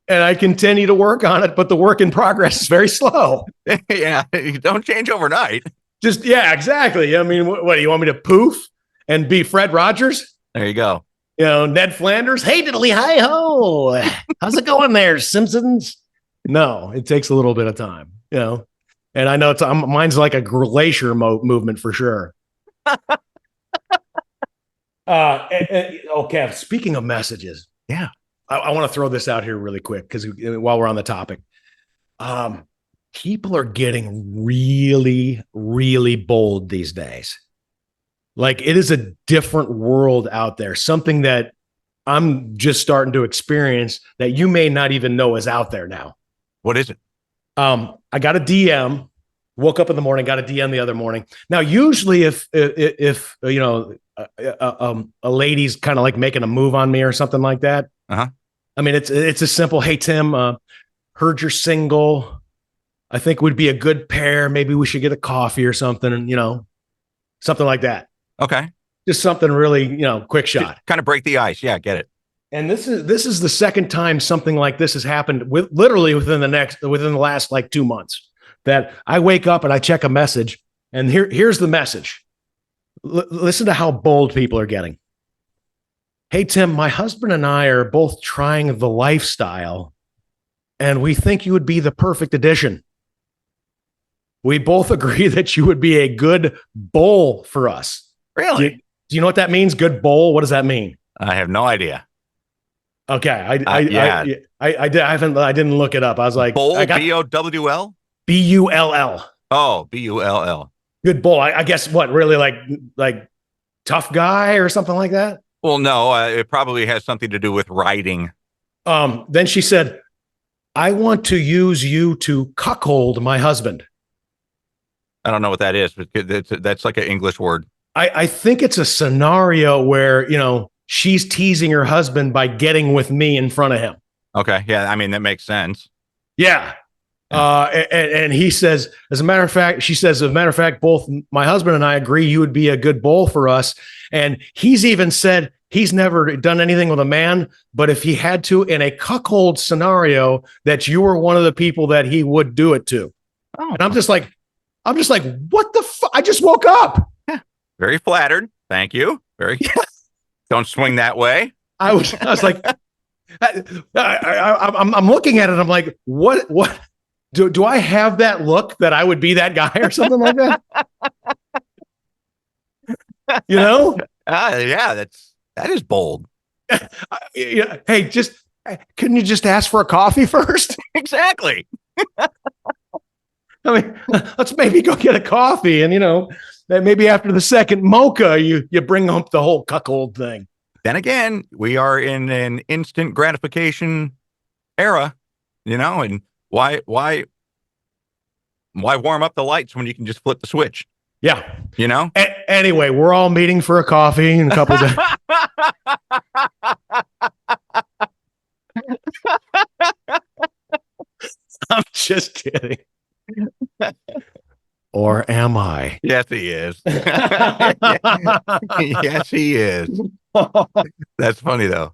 And I continue to work on it, but the work in progress is very slow. Yeah, you don't change overnight. Exactly. I mean, what do you want me to poof and be Fred Rogers? There you go. Ned Flanders. Hey, diddly hi ho. How's it going there, Simpsons? No, it takes a little bit of time, and I know mine's like a glacier movement for sure. Okay. Speaking of messages, yeah, I want to throw this out here really quick because while we're on the topic, people are getting really, really bold these days. Like it is a different world out there, something that I'm just starting to experience that you may not even know is out there now. What is it? I got a DM, woke up in the morning, got a DM the other morning. Now, usually if a lady's kind of like making a move on me or something like that. Uh-huh. I mean, it's a simple, hey, Tim, heard you're single. I think we'd be a good pair. Maybe we should get a coffee or something, and something like that. Okay. Just something really, quick shot. Kind of break the ice. Yeah, get it. And this is the second time something like this has happened literally within the last like 2 months that I wake up and I check a message and here's the message. Listen to how bold people are getting. Hey, Tim, my husband and I are both trying the lifestyle and we think you would be the perfect addition. We both agree that you would be a good bull for us. Really? Do you know what that means? Good bull? What does that mean? I have no idea. Okay, I didn't look it up. I was like, Bull, B-O-W-L? B-U-L-L. Oh, B-U-L-L. Good bull. I guess what, really like tough guy or something like that? Well, no, it probably has something to do with riding. Then she said, I want to use you to cuckold my husband. I don't know what that is, but that's like an English word. I think it's a scenario where, she's teasing her husband by getting with me in front of him. Okay. Yeah. I mean, that makes sense. Yeah. And he says, as a matter of fact, both my husband and I agree you would be a good bull for us. And he's even said he's never done anything with a man, but if he had to in a cuckold scenario, that you were one of the people that he would do it to. Oh. And I'm just like, what the fuck? I just woke up. Yeah. Very flattered. Thank you. Very. Yeah. Don't swing that way. I was like, I'm looking at it. I'm like, what? Do I have that look that I would be that guy or something like that? You know? Yeah, that is bold. Hey, couldn't you just ask for a coffee first? Exactly. I mean, let's maybe go get a coffee, and maybe after the second mocha, you bring up the whole cuckold thing. Then again, we are in an instant gratification era, and why warm up the lights when you can just flip the switch? Yeah. Anyway, we're all meeting for a coffee in a couple days. I'm just kidding. Or am I? Yes, he is. Yes, he is. That's funny, though.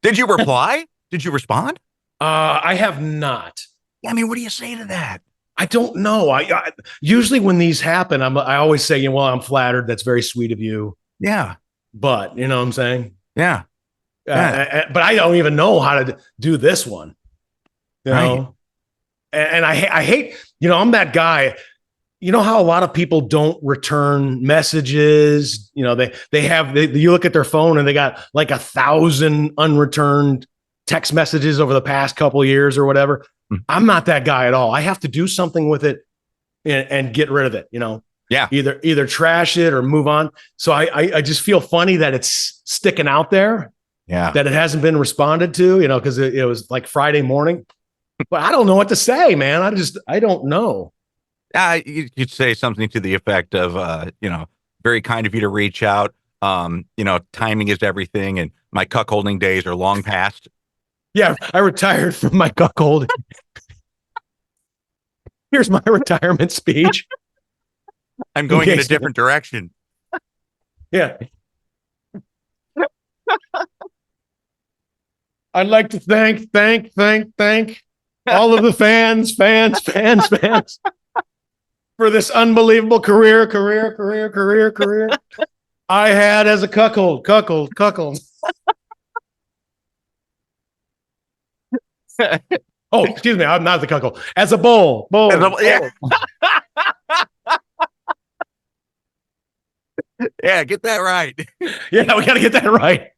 Did you reply? Did you respond? I have not. I mean, what do you say to that? I don't know. I usually when these happen, I always say, well, I'm flattered. That's very sweet of you. Yeah. But you know what I'm saying? Yeah. But I don't even know how to do this one. You know? And I hate, I'm that guy. You know how a lot of people don't return messages? You look at their phone and they got like 1,000 unreturned text messages over the past couple of years or whatever. I'm not that guy at all. I have to do something with it and get rid of it, Yeah. Either trash it or move on. So I just feel funny that it's sticking out there. Yeah. That it hasn't been responded to, because it was like Friday morning. But I don't know what to say, man. I don't know. You'd say something to the effect of, very kind of you to reach out. Timing is everything, and my cuckolding days are long past. Yeah, I retired from my cuckold. Here's my retirement speech. I'm going in a different direction. Yeah. I'd like to thank all of the fans for this unbelievable career I had as a cuckold. Oh, excuse me. I'm not the cuckold. As a bull. Yeah. Yeah, get that right. Yeah, we got to get that right.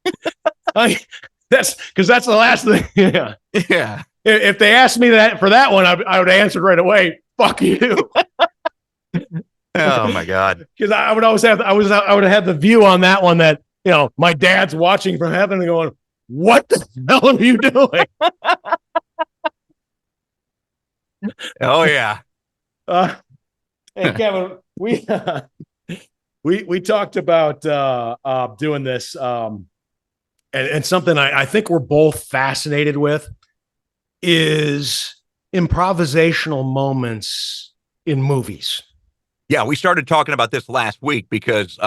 That's the last thing. Yeah. Yeah. If they asked me that for that one, I would answer right away. Fuck you. Oh my God. Because I would always have the view on that one that my dad's watching from heaven and going, "What the hell are you doing?" Oh yeah. Hey Kevin, we talked about doing this, and something I think we're both fascinated with is improvisational moments in movies. Yeah, we started talking about this last week because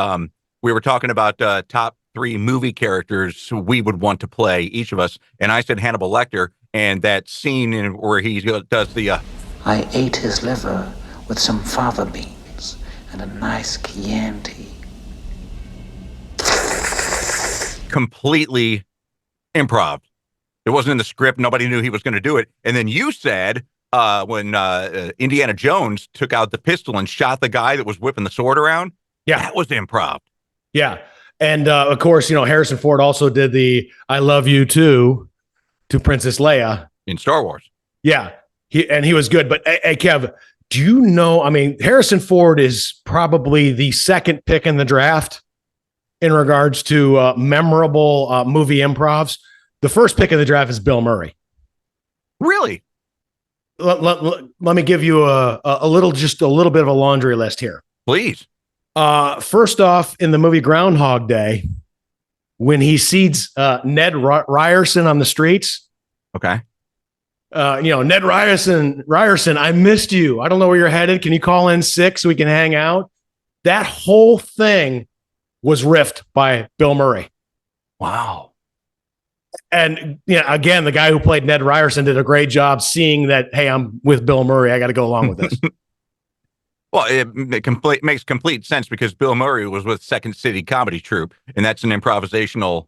we were talking about top 3 movie characters who we would want to play, each of us. And I said Hannibal Lecter, and that scene where he does the... I ate his liver with some fava beans and a nice Chianti. Completely improv. It wasn't in the script. Nobody knew he was going to do it. And then you said when Indiana Jones took out the pistol and shot the guy that was whipping the sword around. Yeah. That was improv. Yeah. And of course, Harrison Ford also did the I Love You Too to Princess Leia in Star Wars. Yeah. He was good. But hey, Kev, do you know, Harrison Ford is probably the second pick in the draft in regards to memorable movie improvs. The first pick of the draft is Bill Murray. Really? Let me give you a little bit of a laundry list here. Please. First off, in the movie Groundhog Day, when he sees Ned Ryerson on the streets. Okay. Ned Ryerson, I missed you. I don't know where you're headed. Can you call in sick so we can hang out? That whole thing was riffed by Bill Murray. Wow. And again, the guy who played Ned Ryerson did a great job seeing that, hey, I'm with Bill Murray. I got to go along with this. Well, it makes complete sense because Bill Murray was with Second City Comedy Troupe, and that's an improvisational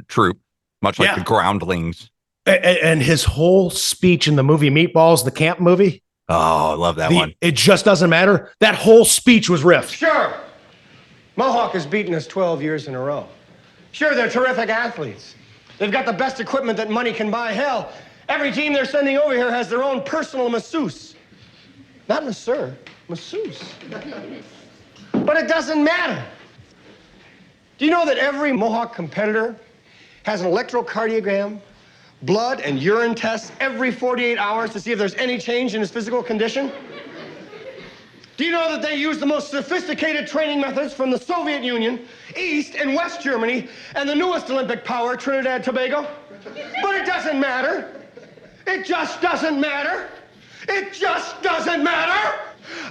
troupe, much like the Groundlings. And his whole speech in the movie Meatballs, the camp movie. Oh, I love that one. It just doesn't matter. That whole speech was riffed. Sure. Mohawk has beaten us 12 years in a row. Sure, they're terrific athletes. They've got the best equipment that money can buy. Hell, every team they're sending over here has their own personal masseuse. Not masseur, masseuse. But it doesn't matter. Do you know that every Mohawk competitor has an electrocardiogram, blood and urine tests every 48 hours to see if there's any change in his physical condition? Do you know that they use the most sophisticated training methods from the Soviet Union, East and West Germany, and the newest Olympic power, Trinidad and Tobago? But it doesn't matter. It just doesn't matter. It just doesn't matter.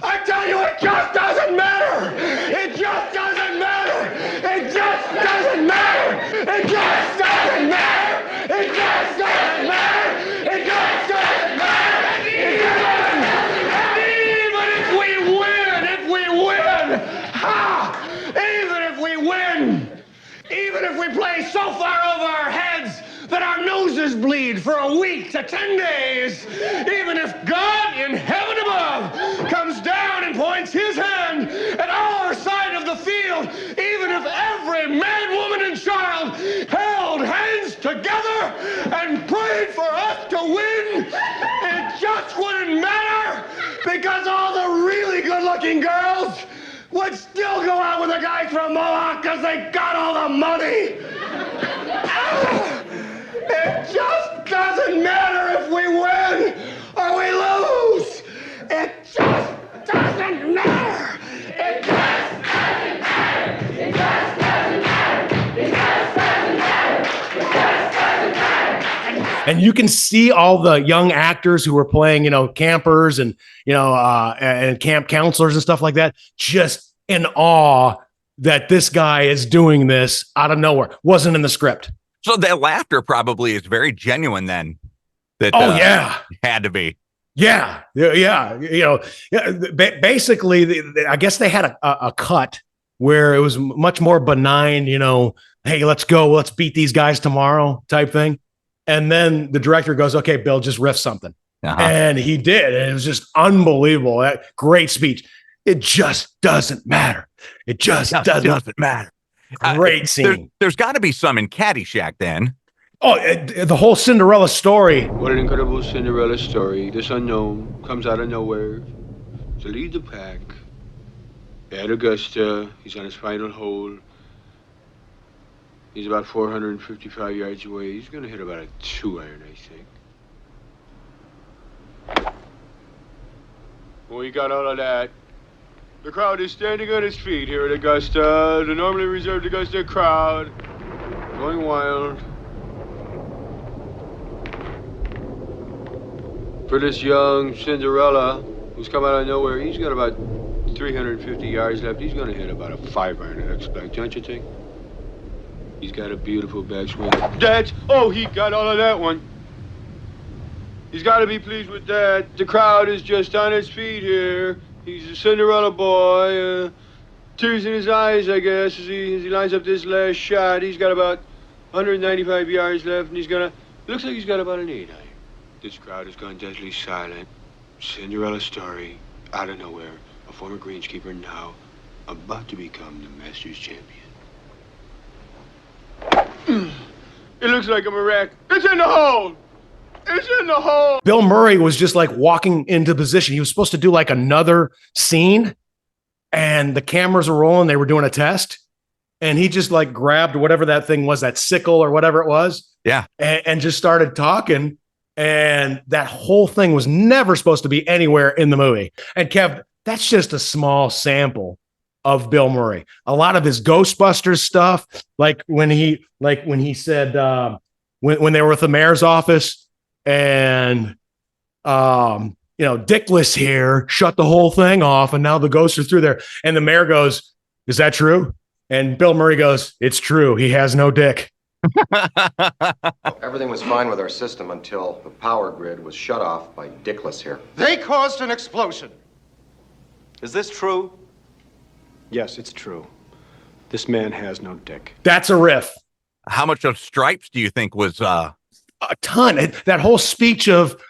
I tell you, it just doesn't matter. It just doesn't matter. It just doesn't matter. It just doesn't matter. It just doesn't matter. It just doesn't matter. Even if we win, even if we play so far over our heads that our noses bleed for a week to 10 days, even if God in heaven above comes down and points his hand at our side of the field, even if every man, woman, and child held hands together and prayed for us to win, it just wouldn't matter because all the really good-looking girls would still go out with the guys from Mohawk because they got all the money. It just doesn't matter if we win or we lose. It just doesn't matter. It just doesn't matter. It just doesn't matter. It just doesn't matter. It just doesn't matter. And you can see all the young actors who were playing, campers and, and camp counselors and stuff like that, just in awe that this guy is doing this out of nowhere. Wasn't in the script. So that laughter probably is very genuine then. That, had to be. Yeah. Basically, I guess they had a cut where it was much more benign, hey, let's go, let's beat these guys tomorrow type thing. And then the director goes, okay, Bill, just riff something. And he did. And it was just unbelievable. That great speech. It just doesn't matter. It just doesn't matter. Great scene. There's got to be some in Caddyshack then. Oh, the whole Cinderella story. What an incredible Cinderella story. This unknown comes out of nowhere to lead the pack. At Augusta, he's on his final hole. He's about 455 yards away. He's going to hit about a 2-iron, I think. Well, he got all of that. The crowd is standing on its feet here at Augusta. The normally reserved Augusta crowd going wild. For this young Cinderella who's come out of nowhere, he's got about 350 yards left. He's going to hit about a 5-iron, I expect, don't you think? He's got a beautiful backswing. He got all of that one. He's got to be pleased with that. The crowd is just on its feet here. He's a Cinderella boy. Tears in his eyes, I guess, as he lines up this last shot. He's got about 195 yards left, and looks like he's got about an 8-iron. This crowd has gone deadly silent. Cinderella story, out of nowhere. A former greenskeeper now about to become the Masters champion. It looks like a miracle. It's in the hole! It's in the hole! Bill Murray was just like walking into position. He was supposed to do like another scene, and the cameras were rolling. They were doing a test, and he just like grabbed whatever that thing was, that sickle or whatever it was. Yeah. And just started talking. And that whole thing was never supposed to be anywhere in the movie. And Kev, that's just a small sample of Bill Murray. A lot of his Ghostbusters stuff, like when he said when they were at the mayor's office and Dickless here shut the whole thing off, and now the ghosts are through there. And the mayor goes, "Is that true?" And Bill Murray goes, "It's true. He has no dick." Everything was fine with our system until the power grid was shut off by Dickless here. They caused an explosion. Is this true? Yes, it's true. This man has no dick. That's a riff. How much of Stripes do you think was a ton? That whole speech of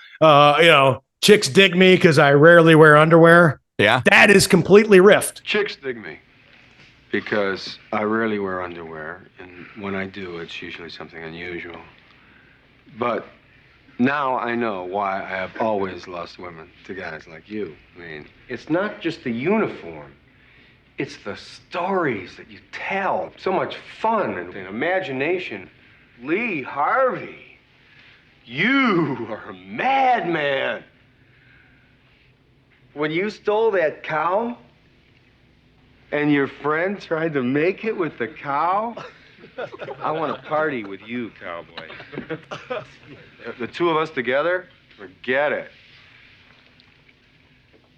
chicks dig me because I rarely wear underwear. Yeah. That is completely riffed. Chicks dig me because I rarely wear underwear, and when I do, it's usually something unusual. But now I know why I have always lost women to guys like you. I mean, It's not just the uniform. It's the stories that you tell. So much fun and imagination. Lee Harvey, you are a madman. When you stole that cow and your friend tried to make it with the cow, I want to party with you, cowboy. The two of us together, forget it.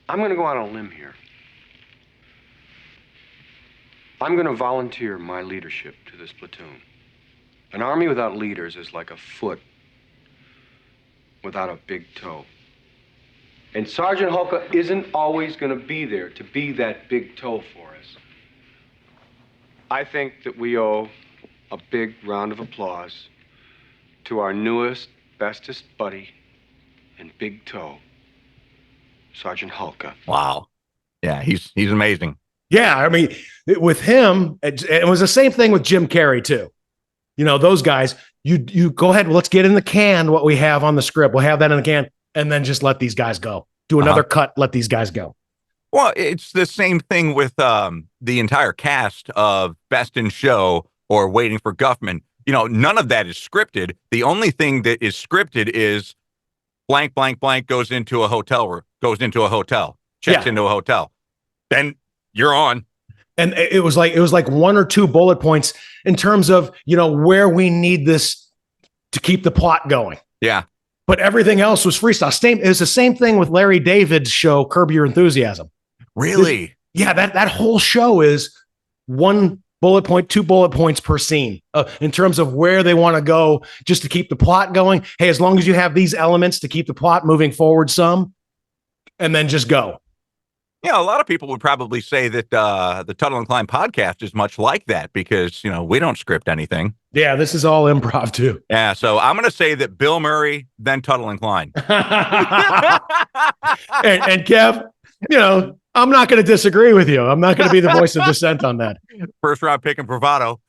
I'm going to go out on a limb here. I'm going to volunteer my leadership to this platoon. An army without leaders is like a foot without a big toe. And Sergeant Hulka isn't always going to be there to be that big toe for us. I think that we owe a big round of applause to our newest, bestest buddy and big toe, Sergeant Hulka. Wow. Yeah, he's amazing. Yeah, I mean, with him, it was the same thing with Jim Carrey too. Those guys, you go ahead, let's get in the can what we have on the script. We'll have that in the can, and then just let these guys go. Do another cut, let these guys go. Well, it's the same thing with the entire cast of Best in Show or Waiting for Guffman. None of that is scripted. The only thing that is scripted is blank, blank, blank goes into a hotel, checks into a hotel. Then you're on. And it was like one or two bullet points in terms of, where we need this to keep the plot going. Yeah. But everything else was freestyle. It was the same thing with Larry David's show, Curb Your Enthusiasm. Really? That whole show is one bullet point, 2 bullet points per scene in terms of where they want to go just to keep the plot going. Hey, as long as you have these elements to keep the plot moving forward some, and then just go. Yeah, a lot of people would probably say that the Tuttle and Kline podcast is much like that because, we don't script anything. Yeah, this is all improv too. Yeah, so I'm going to say that Bill Murray, then Tuttle and Kline. and Kev, I'm not going to disagree with you. I'm not going to be the voice of dissent on that. First round pick and bravado.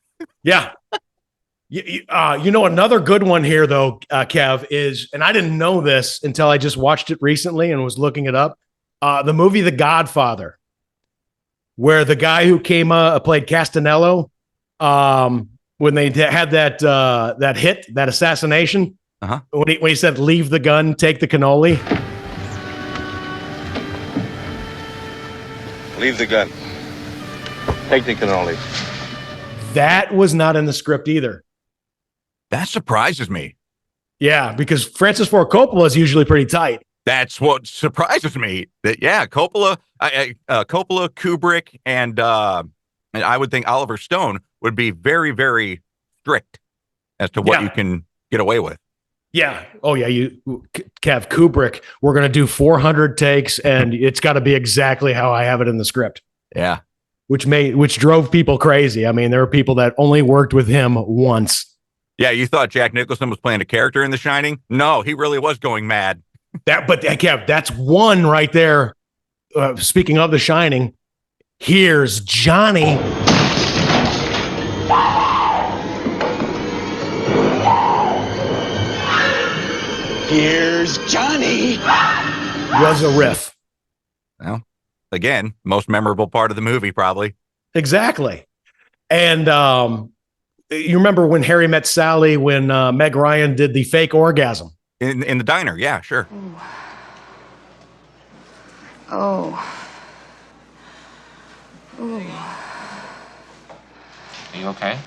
Yeah. Another good one here, though, Kev, is, and I didn't know this until I just watched it recently and was looking it up. The movie The Godfather, where the guy who played Castanello, when they had that hit, that assassination, when he said, "Leave the gun, take the cannoli." Leave the gun. Take the cannoli. That was not in the script either. That surprises me. Yeah, because Francis Ford Coppola is usually pretty tight. That's what surprises me. That Coppola, Kubrick, and I would think Oliver Stone would be very, very strict as to what you can get away with. Yeah. Oh, yeah. Kev, Kubrick, we're going to do 400 takes, and it's got to be exactly how I have it in the script. Yeah. Which drove people crazy. I mean, there were people that only worked with him once. Yeah, you thought Jack Nicholson was playing a character in The Shining? No, he really was going mad. But Kev, that's one right there. Speaking of The Shining, here's Johnny. Here's Johnny. Was a riff. Well, again, most memorable part of the movie, probably. Exactly. And you remember when Harry Met Sally, when Meg Ryan did the fake orgasm? In the diner, yeah, sure. Oh. Ooh. Are you okay?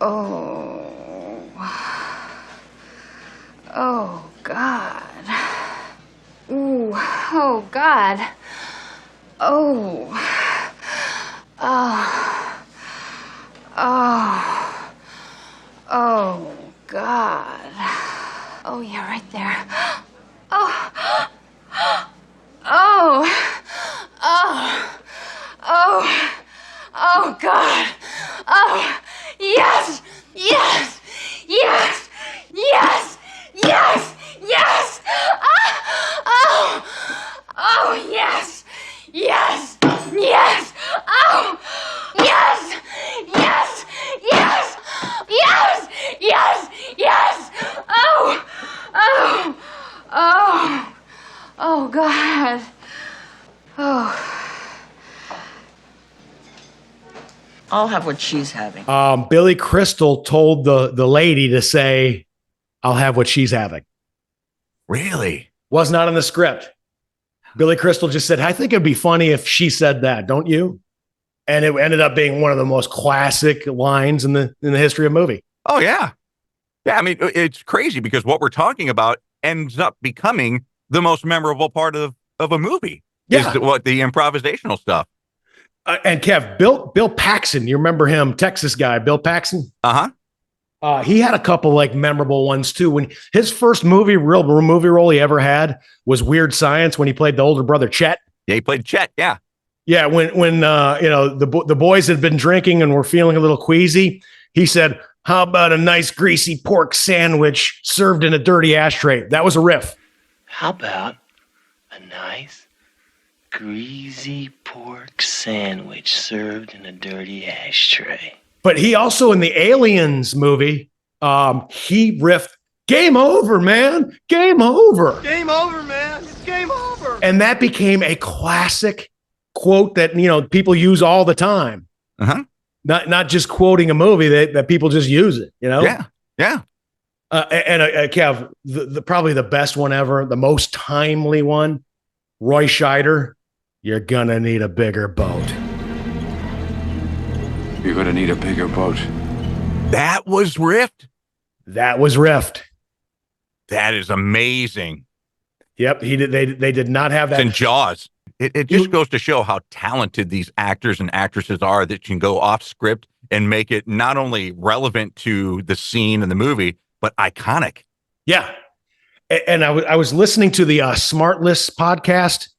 Oh. Oh, God. Ooh, oh, God. Oh. Oh. Oh. Oh, God. Oh, yeah, right there. Oh. Oh. Oh. Oh. Oh, God. Oh. Yes. Yes. Yes. Yes. Yes. Yes. Oh. Oh, yes. Yes. Yes. Oh. Yes. Yes. Yes. Yes. Yes. Yes. Oh. Oh. Oh. Oh, God. Oh. I'll have what she's having. Billy Crystal told the lady to say, I'll have what she's having. Really? Was not in the script. Billy Crystal just said, I think it'd be funny if she said that, don't you? And it ended up being one of the most classic lines in the history of movie. Oh, yeah. Yeah, I mean, it's crazy because what we're talking about ends up becoming the most memorable part of a movie. Yeah. Is what the improvisational stuff. And Kev, Bill Paxton, you remember him, Texas guy, Bill Paxton? Uh-huh. He had a couple like memorable ones too. When his first movie role he ever had was Weird Science, when he played the older brother Chet. Yeah, he played Chet. Yeah. Yeah, when the boys had been drinking and were feeling a little queasy, he said, "How about a nice greasy pork sandwich served in a dirty ashtray?" That was a riff. How about a nice greasy pork sandwich served in a dirty ashtray? But he also, in the Aliens movie, he riffed, "Game over, man. Game over." Game over, man. It's game over. And that became a classic quote that, people use all the time. Uh-huh. Not just quoting a movie that people just use it, Yeah. Yeah. Kev, the probably the best one ever, the most timely one, Roy Scheider, "You're gonna need a bigger boat." You're going to need a bigger boat. That was riffed. That was riffed. That is amazing. Yep, he did. They did not have that in Jaws. It just goes to show how talented these actors and actresses are that can go off script and make it not only relevant to the scene in the movie, but iconic. Yeah. And I was listening to the Smartless podcast.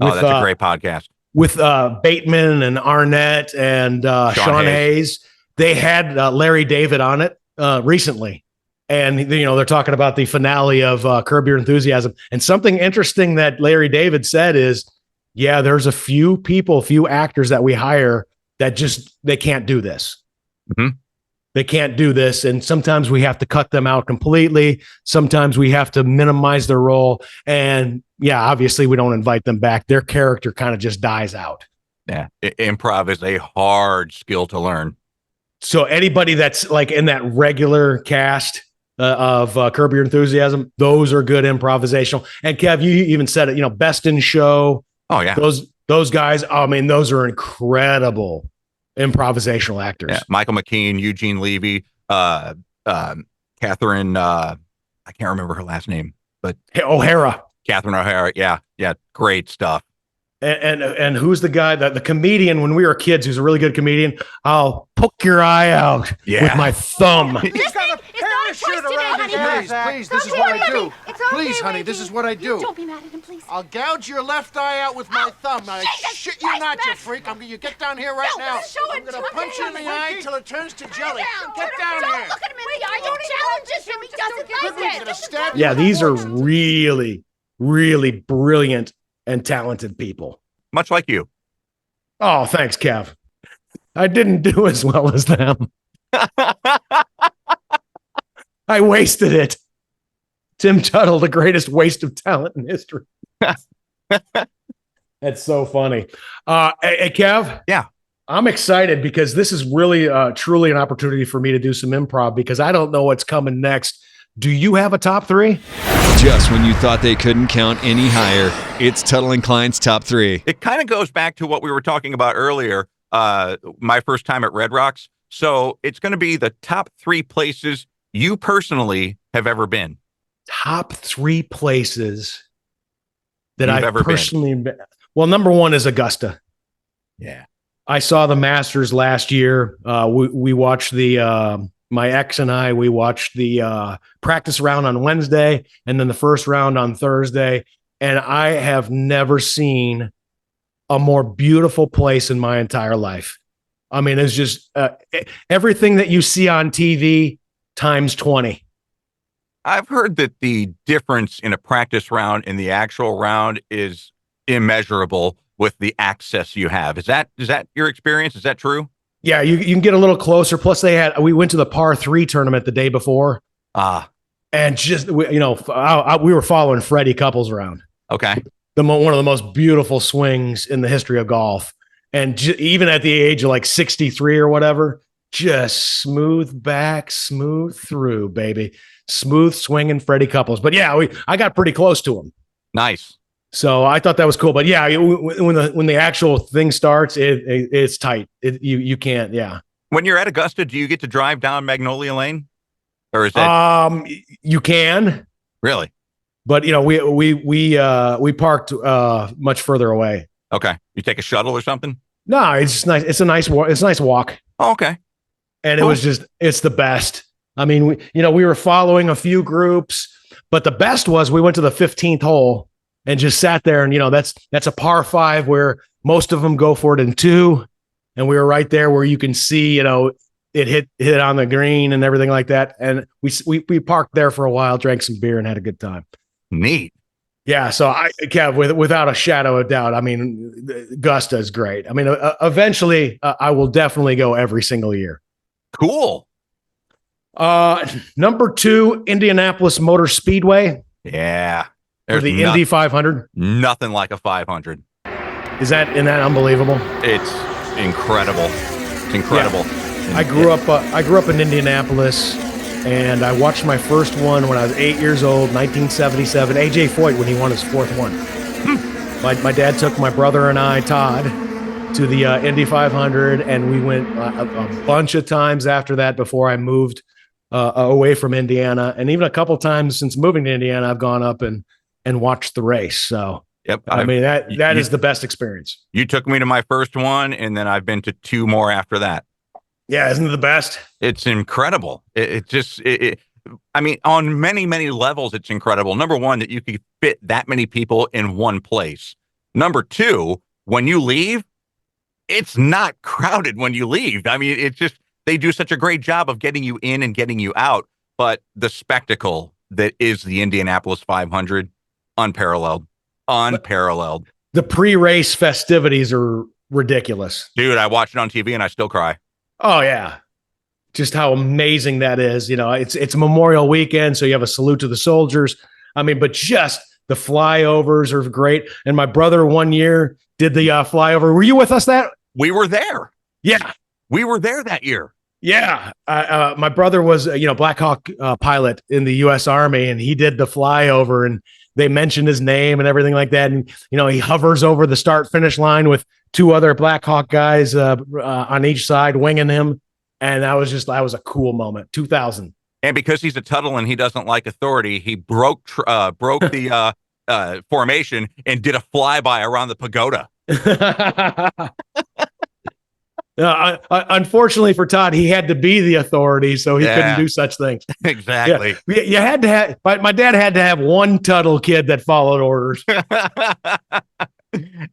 That's a great podcast. With Bateman and Arnett and Sean Hayes. They had Larry David on it recently. And, they're talking about the finale of Curb Your Enthusiasm. And something interesting that Larry David said is, yeah, there's a few actors that we hire that they can't do this. Mm-hmm. They can't do this. And sometimes we have to cut them out completely. Sometimes we have to minimize their role. And yeah, obviously we don't invite them back. Their character kind of just dies out. Yeah. Improv is a hard skill to learn. So anybody that's like in that regular cast of Curb Your Enthusiasm, those are good improvisational. And Kev, you even said it, Best in Show. Oh yeah. Those guys, I mean, those are incredible improvisational actors. Yeah. Michael McKean, Eugene Levy, Catherine, I can't remember her last name, but O'Hara. Catherine O'Hara. Yeah. Yeah. Great stuff. And who's the guy, the comedian when we were kids, who's a really good comedian? "I'll poke your eye out with my thumb." He's got a parachute around his neck. Please, this is what I do. It's okay, Please, honey, Reggie. this is what I do. Don't be mad at him, please. I'll gouge your left eye out with my thumb. I shit you not, you freak. You get down here right now. I'm going to punch you in the eye till it turns to jelly. Get down here. Look at him in the eye. Don't challenge him. He doesn't like it. Gonna stab you. Yeah, these are really, really brilliant and talented people. Much like you. Oh, thanks, Kev. I didn't do as well as them. I wasted it. Tim Tuttle, the greatest waste of talent in history. That's so funny. Hey, Kev? Yeah. I'm excited because this is really, truly an opportunity for me to do some improv because I don't know what's coming next. Do you have a top three? Just when you thought they couldn't count any higher, it's Tuttle and Kline's top three. It kind of goes back to what we were talking about earlier, my first time at Red Rocks. So it's going to be the top three places you personally have ever been. Top 3 places that You've I've ever personally been. Well, number 1 is Augusta. Yeah. I saw the Masters last year. We watched my ex and I, we watched the practice round on Wednesday and then the first round on Thursday. And I have never seen a more beautiful place in my entire life. I mean, it's just everything that you see on TV times 20. I've heard that the difference in a practice round and the actual round is immeasurable with the access you have. Is that your experience? Is that true? Yeah, you can get a little closer. Plus, we went to the par 3 tournament the day before. And just we were following Freddie Couples around. Okay. One of the most beautiful swings in the history of golf. And even at the age of like 63 or whatever, just smooth back, smooth through, baby. Smooth swinging Freddie Couples. But yeah, I got pretty close to him. Nice. So I thought that was cool. But yeah, when the actual thing starts, it's tight. You can't. Yeah. When you're at Augusta, do you get to drive down Magnolia Lane, or is that? You can. Really? But we parked much further away. Okay. You take a shuttle or something? No, it's just nice. It's a nice walk. Oh, okay. And cool. It's the best. I mean, we were following a few groups, but the best was we went to the 15th hole and just sat there, and that's a par 5 where most of them go for it in 2, and we were right there where you can see it hit on the green and everything like that, and we parked there for a while, drank some beer, and had a good time. Neat. Yeah, so Kev, without a shadow of doubt, I mean, Augusta is great. I mean, eventually, I will definitely go every single year. Cool. Number 2, Indianapolis Motor Speedway. Yeah. For the Indy 500. Nothing like a 500. Isn't that unbelievable? It's incredible. It's incredible. Yeah. I grew up in Indianapolis, and I watched my first one when I was 8 years old, 1977. AJ Foyt, when he won his 4th one. My dad took my brother and I, Todd, to the Indy 500, and we went a bunch of times after that before I moved away from Indiana, and even a couple times since moving to Indiana, I've gone up and watched the race. So, yep, I mean that is the best experience. You took me to my first one, and then I've been to 2 more after that. Yeah, isn't it the best? It's incredible. I mean, on many, many levels, it's incredible. Number 1, that you could fit that many people in one place. Number 2, when you leave, it's not crowded when you leave. I mean, it's just, they do such a great job of getting you in and getting you out. But the spectacle that is the Indianapolis 500, unparalleled. The pre-race festivities are ridiculous. Dude, I watch it on TV and I still cry. Oh, yeah. Just how amazing that is. It's Memorial Weekend, so you have a salute to the soldiers. I mean, but just the flyovers are great. And my brother one year did the flyover. Were you with us that? We were there. Yeah. We were there that year. Yeah. My brother was, Black Hawk pilot in the U.S. Army, and he did the flyover, and they mentioned his name and everything like that. And, he hovers over the start finish line with 2 other Black Hawk guys on each side winging him. And that was a cool moment. 2000. And because he's a Tuttle and he doesn't like authority, he broke the formation and did a flyby around the pagoda. Unfortunately for Todd, he had to be the authority, so he couldn't do such things. Exactly. Yeah. You had to have. My dad had to have one Tuttle kid that followed orders,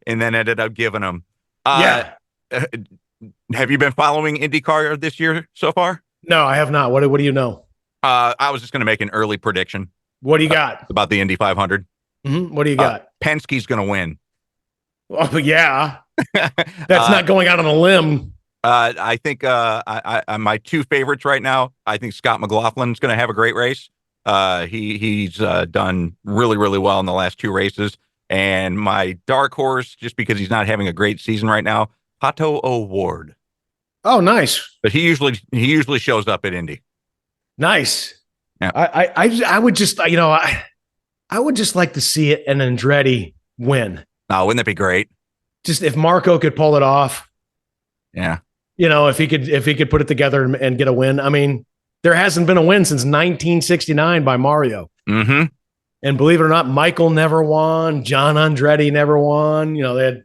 and then ended up giving them. Have you been following IndyCar this year so far? No, I have not. What do you know? I was just going to make an early prediction. What do you got about the Indy 500? Mm-hmm. What do you got? Penske's going to win. Oh yeah, that's not going out on a limb. I think my 2 favorites right now. I think Scott McLaughlin's going to have a great race. He's done really, really well in the last 2 races. And my dark horse, just because he's not having a great season right now, Pato O'Ward. Oh, nice. But he usually shows up at Indy. Nice. Yeah. I would just I would just like to see it and Andretti win. Oh, wouldn't that be great? Just if Marco could pull it off. Yeah. If he could put it together and get a win. I mean, There hasn't been a win since 1969 by Mario. Mm-hmm. And believe it or not, Michael never won. John Andretti never won. You know, they had,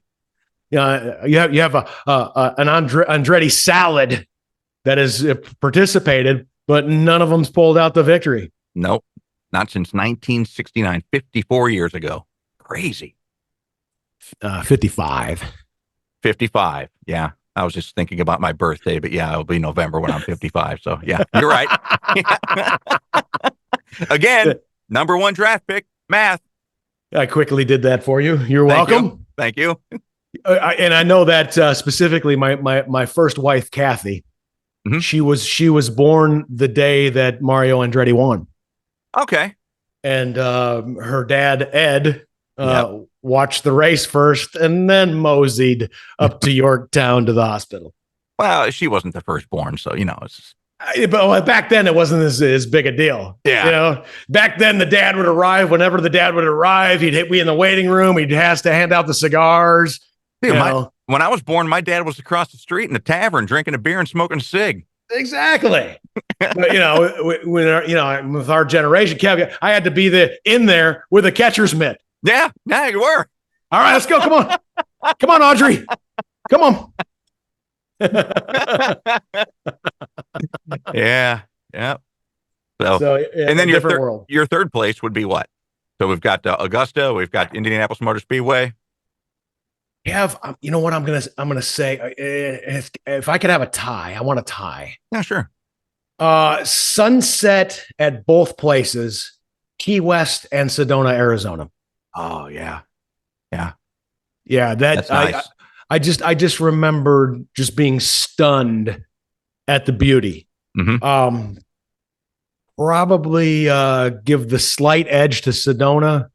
you have an Andretti salad that has participated, but none of them's pulled out the victory. Nope. Not since 1969, 54 years ago. Crazy. 55. 55. Yeah. I was just thinking about my birthday, but yeah, it'll be November when I'm 55. So yeah, you're right. Again, number one draft pick, math. I quickly did that for you. You're welcome. Thank you. And I know that specifically my first wife, Kathy, she was born the day that Mario Andretti won. Okay. And her dad, Ed, watched the race first and then moseyed up to Yorktown to the hospital. Well, she wasn't the firstborn, so, you know, it's but back then it wasn't as big a deal. Yeah. You know, back then the dad would arrive. Whenever the dad would arrive, he'd hit me in the waiting room. He'd has to hand out the cigars. Dude, when I was born, my dad was across the street in a tavern drinking a beer and smoking a cig. Exactly. But, you know, with our generation, Kev, I had to be in there with a catcher's mitt. Yeah, you were. All right, let's go. Come on. Come on, Audrey. Come on. Yeah. So and then your third place would be what? So we've got Augusta, we've got Indianapolis Motor Speedway. Kev, you know what I'm gonna say? If I could have a tie, I want a tie. Yeah, sure. Sunset at both places, Key West and Sedona, Arizona. Oh yeah. That's nice. I just remembered just being stunned at the beauty. Mm-hmm. Probably give the slight edge to Sedona.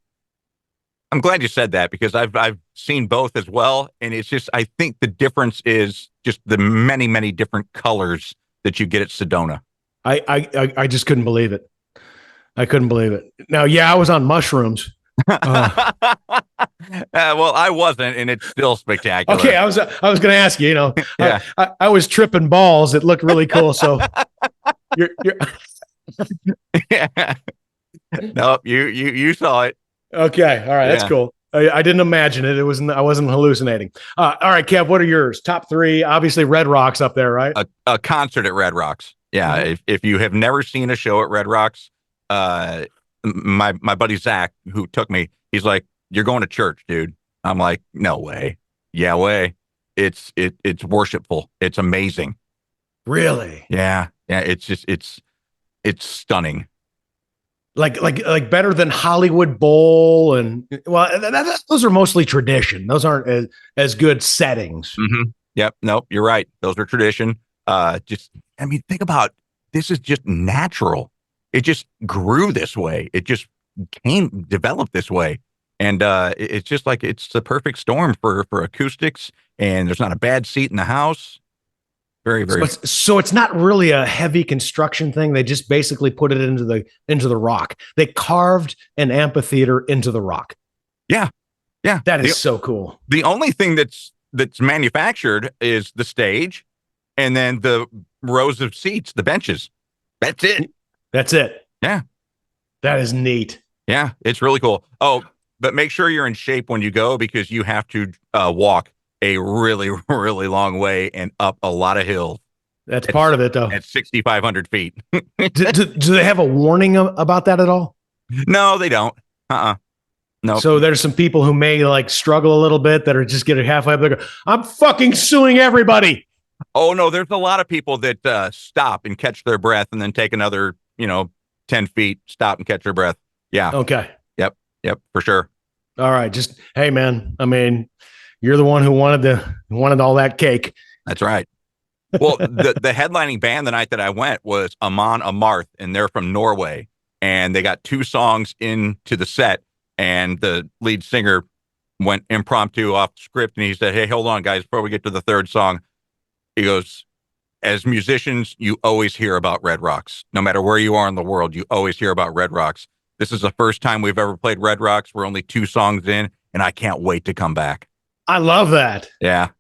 I'm glad you said that because I've seen both as well, and it's just I think the difference is just the many different colors that you get at Sedona. I just couldn't believe it. I couldn't believe it. Now, yeah, I was on mushrooms. Well, I wasn't, and it's still spectacular. Okay, I was going to ask you. You know, yeah. I was tripping balls. It looked really cool. So you're yeah. No, you saw it. Okay, all right, that's cool. I didn't imagine it. I wasn't hallucinating. All right, Kev, what are yours? Top three? Obviously, Red Rocks up there, right? A concert at Red Rocks. Yeah, if you have never seen a show at Red Rocks, my buddy Zach, who took me, he's like, "You're going to church, dude." I'm like, "No way." Yeah, way. It's worshipful. It's amazing. Really? Yeah. It's just it's stunning. Like better than Hollywood Bowl and those are mostly tradition. Those aren't as good settings. Mm-hmm. Yep. Nope. You're right. Those are tradition. Think about this is just natural. It just grew this way. It just developed this way. And it's just like it's the perfect storm for acoustics, and there's not a bad seat in the house. Very. So it's not really a heavy construction thing. They just basically put it into the rock. They carved an amphitheater into the rock. Yeah. That is so cool. The only thing that's manufactured is the stage, and then the rows of seats, the benches. That's it. Yeah. That is neat. Yeah, it's really cool. Oh, but make sure you're in shape when you go because you have to walk a really, really long way and up a lot of hills. That's part of it, though. At 6,500 feet. do they have a warning about that at all? No, they don't. No. So there's some people who may struggle a little bit that are just getting halfway up. They go, "I'm fucking suing everybody." Oh no, there's a lot of people that stop and catch their breath and then take another 10 feet, stop and catch their breath. Yeah. Okay. Yep, for sure. All right. Just, hey man, I mean, you're the one who wanted all that cake. That's right. Well, the headlining band the night that I went was Amon Amarth, and they're from Norway, and they got 2 songs into the set, and the lead singer went impromptu off script, and he said, "Hey, hold on, guys, before we get to the third song," he goes, "As musicians, you always hear about Red Rocks. No matter where you are in the world, you always hear about Red Rocks. This is the first time we've ever played Red Rocks. We're only 2 songs in, and I can't wait to come back." I love that. Yeah.